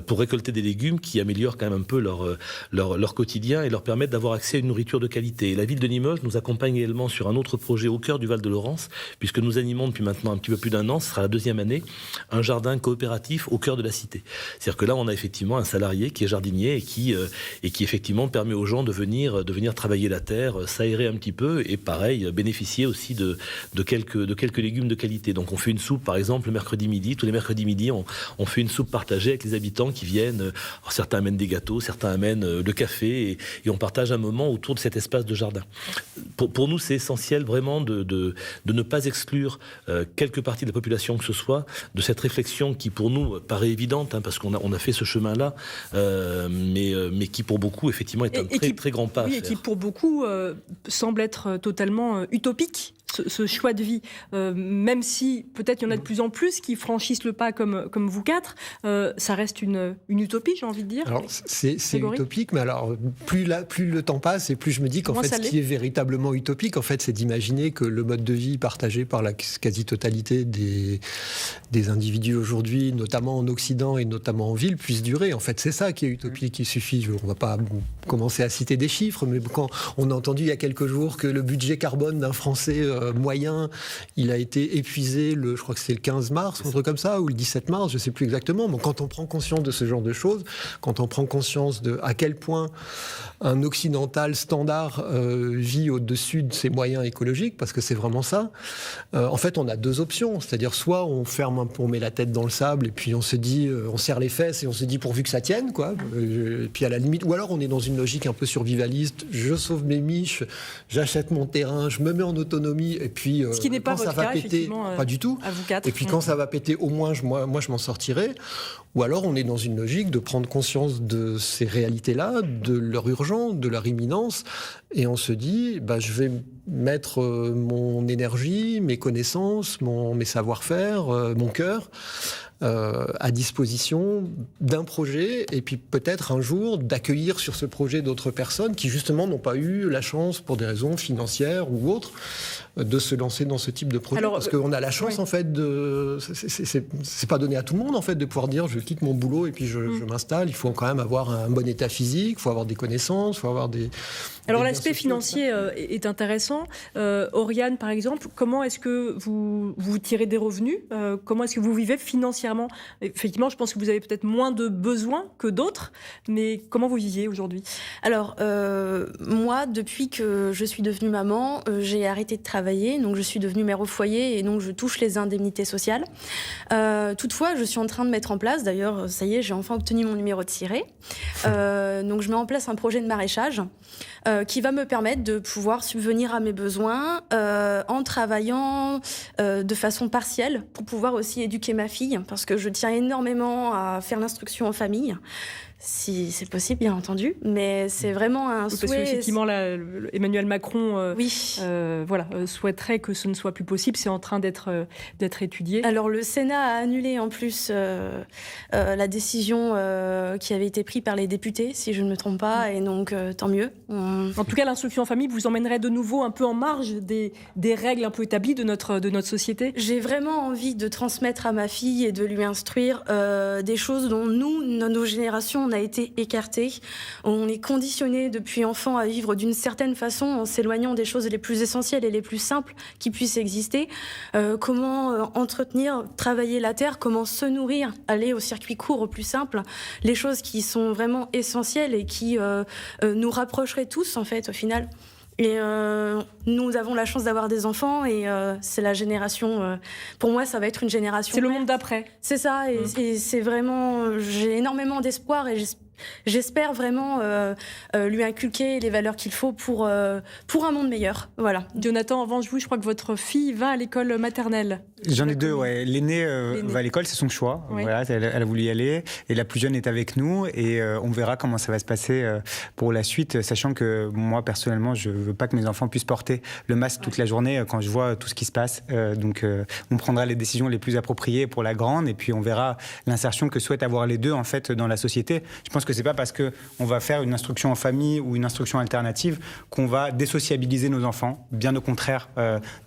pour récolter des légumes qui améliorent quand même un peu leur quotidien et leur permettent d'avoir accès à une nourriture de qualité. Et la ville de Limoges nous accompagne également sur un autre projet au cœur du Val-de-Laurence, puisque nous animons depuis maintenant un petit peu plus d'1 an, ce sera la 2e année, un jardin coopératif au cœur de la cité. C'est-à-dire que là, on a effectivement un salarié qui est jardinier et qui effectivement permet aux gens de venir travailler la terre, s'aérer un petit peu et pareil, bénéficier aussi de quelques légumes de qualité. Donc on fait une soupe par exemple le mercredi midi, tous les mercredis midi on fait une soupe partagée avec les habitants qui viennent, alors, certains amènent des gâteaux, certains amènent le café et on partage un moment autour de cet espace de jardin. Pour nous c'est essentiel vraiment de ne pas exclure quelque partie de la population que ce soit de cette réflexion qui pour nous paraît évidente parce qu'on a fait ce chemin-là mais qui pour beaucoup effectivement est un très grand pas à faire. Et qui pour beaucoup semble être totalement utopique. Ce choix de vie, même si peut-être il y en a de plus en plus qui franchissent le pas comme vous quatre, ça reste une utopie, j'ai envie de dire. Alors c'est utopique, mais alors plus le temps passe et plus je me dis qu'en fait ce qui est véritablement utopique, en fait, c'est d'imaginer que le mode de vie partagé par la quasi-totalité des individus aujourd'hui, notamment en Occident et notamment en ville, puisse durer. En fait, c'est ça qui est utopique. Il suffit, on ne va pas commencer à citer des chiffres, mais quand on a entendu il y a quelques jours que le budget carbone d'un Français moyen, il a été épuisé je crois que c'est le 15 mars, un truc comme ça, ou le 17 mars, je ne sais plus exactement. Mais quand on prend conscience de ce genre de choses, quand on prend conscience de à quel point un occidental standard vit au-dessus de ses moyens écologiques, parce que c'est vraiment ça, en fait, on a 2 options. C'est-à-dire, soit on ferme un peu, on met la tête dans le sable, et puis on se dit, on serre les fesses, et on se dit pourvu que ça tienne, quoi. Et puis à la limite, ou alors on est dans une logique un peu survivaliste, je sauve mes miches, j'achète mon terrain, je me mets en autonomie, et puis ce qui n'est pas votre cas, péter, pas du tout. À vous quatre. Et puis quand ça va péter, au moins moi je m'en sortirai. Ou alors on est dans une logique de prendre conscience de ces réalités-là, de leur urgence, de leur imminence, et on se dit, je vais mettre mon énergie, mes connaissances, mes savoir-faire, mon cœur à disposition d'un projet, et puis peut-être un jour d'accueillir sur ce projet d'autres personnes qui justement n'ont pas eu la chance, pour des raisons financières ou autres, de se lancer dans ce type de projet. Parce qu'on a la chance en fait c'est pas donné à tout le monde en fait de pouvoir dire je quitte mon boulot et puis je m'installe. Il faut quand même avoir un bon état physique, il faut avoir des connaissances, il faut avoir des... Alors l'aspect financier est intéressant. Oriane par exemple, comment est-ce que vous tirez des revenus? Comment est-ce que vous vivez financièrement? Effectivement, je pense que vous avez peut-être moins de besoins que d'autres, mais comment vous viviez aujourd'hui? Alors moi, depuis que je suis devenue maman, j'ai arrêté de travailler, donc je suis devenue mère au foyer et donc je touche les indemnités sociales. Toutefois, je suis en train de mettre en place, d'ailleurs, ça y est, j'ai enfin obtenu mon numéro de siret. Donc je mets en place un projet de maraîchage qui va me permettre de pouvoir subvenir à mes besoins en travaillant de façon partielle pour pouvoir aussi éduquer ma fille, parce que je tiens énormément à faire l'instruction en famille. Si c'est possible, bien entendu, mais c'est vraiment un souhait. Parce qu'effectivement, Emmanuel Macron souhaiterait que ce ne soit plus possible. C'est en train d'être étudié. Alors, le Sénat a annulé en plus la décision qui avait été prise par les députés, si je ne me trompe pas, et donc tant mieux. En tout cas, l'instruction en famille vous emmènerait de nouveau un peu en marge des règles un peu établies de notre société. J'ai vraiment envie de transmettre à ma fille et de lui instruire des choses dont nous, nos générations, on a été écarté. On est conditionné depuis enfant à vivre d'une certaine façon en s'éloignant des choses les plus essentielles et les plus simples qui puissent exister. Comment entretenir, travailler la terre, comment se nourrir, aller au circuit court, au plus simple. Les choses qui sont vraiment essentielles et qui nous rapprocheraient tous, en fait, au final. Et nous avons la chance d'avoir des enfants et c'est la génération... pour moi, ça va être une génération... C'est le monde d'après. C'est ça, et c'est vraiment... J'ai énormément d'espoir et j'espère vraiment lui inculquer les valeurs qu'il faut pour un monde meilleur. Voilà. Jonathan, avant je crois que votre fille va à l'école maternelle. J'en ai deux, ouais. L'aînée va à l'école, c'est son choix. Oui. Voilà, elle a voulu y aller. Et la plus jeune est avec nous. Et on verra comment ça va se passer pour la suite, sachant que moi, personnellement, je veux pas que mes enfants puissent porter le masque toute la journée quand je vois tout ce qui se passe. Donc, on prendra les décisions les plus appropriées pour la grande. Et puis, on verra l'insertion que souhaitent avoir les deux, en fait, dans la société. Je pense que c'est pas parce qu'on va faire une instruction en famille ou une instruction alternative qu'on va désociabiliser nos enfants. Bien au contraire,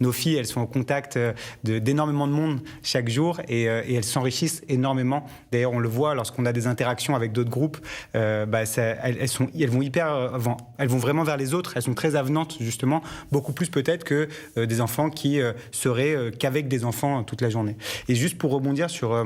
nos filles, elles sont au contact d'énormément de monde chaque jour et elles s'enrichissent énormément. D'ailleurs, on le voit lorsqu'on a des interactions avec d'autres groupes, elles vont vraiment vers les autres. Elles sont très avenantes, justement, beaucoup plus peut-être que des enfants qui seraient qu'avec des enfants toute la journée. Et juste pour rebondir sur...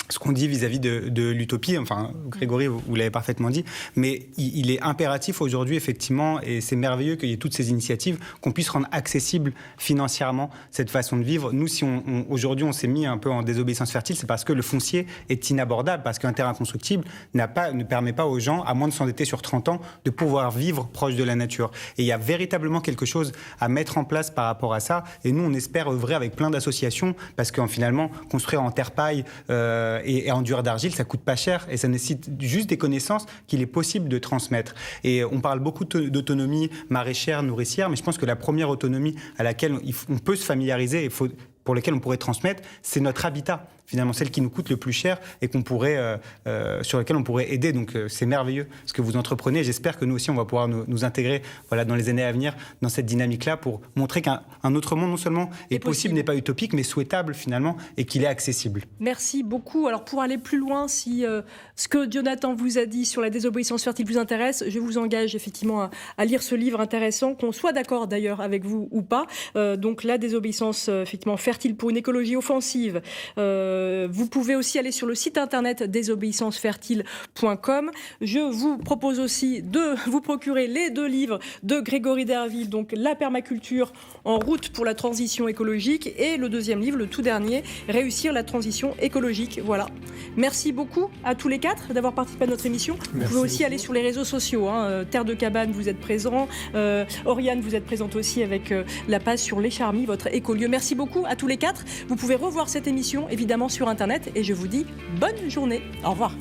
ce qu'on dit vis-à-vis de l'utopie, enfin, Grégory, vous l'avez parfaitement dit, mais il est impératif aujourd'hui, effectivement, et c'est merveilleux qu'il y ait toutes ces initiatives, qu'on puisse rendre accessible financièrement cette façon de vivre. Nous, si aujourd'hui on s'est mis un peu en désobéissance fertile, c'est parce que le foncier est inabordable, parce qu'un terrain constructible ne permet pas aux gens, à moins de s'endetter sur 30 ans, de pouvoir vivre proche de la nature. Et il y a véritablement quelque chose à mettre en place par rapport à ça, et nous, on espère œuvrer avec plein d'associations, parce que finalement, construire en terre-paille, et en dur d'argile, ça coûte pas cher et ça nécessite juste des connaissances qu'il est possible de transmettre. Et on parle beaucoup d'autonomie maraîchère, nourricière, mais je pense que la première autonomie à laquelle on peut se familiariser et pour laquelle on pourrait transmettre, c'est notre habitat. Finalement, celle qui nous coûte le plus cher et sur laquelle on pourrait aider. Donc, c'est merveilleux ce que vous entreprenez. J'espère que nous aussi, on va pouvoir nous intégrer dans les années à venir dans cette dynamique-là pour montrer qu'un autre monde, non seulement est possible, n'est pas utopique, mais souhaitable finalement et qu'il est accessible. Merci beaucoup. Alors, pour aller plus loin, si ce que Jonathan vous a dit sur la désobéissance fertile vous intéresse, je vous engage effectivement à lire ce livre intéressant, qu'on soit d'accord d'ailleurs avec vous ou pas. Donc, la désobéissance effectivement fertile pour une écologie offensive. Vous pouvez aussi aller sur le site internet désobéissancefertile.com. Je vous propose aussi de vous procurer les 2 livres de Grégory Derville, donc La permaculture en route pour la transition écologique, et le 2e livre, le tout dernier, Réussir la transition écologique. Voilà. Merci beaucoup à tous les 4 d'avoir participé à notre émission. Vous pouvez aussi aller sur les réseaux sociaux. Terre de Cabane, vous êtes présent. Oriane, vous êtes présente aussi avec la page sur Les Charmis, votre écolieu. Merci beaucoup à tous les 4. Vous pouvez revoir cette émission, évidemment, sur Internet, et je vous dis bonne journée. Au revoir.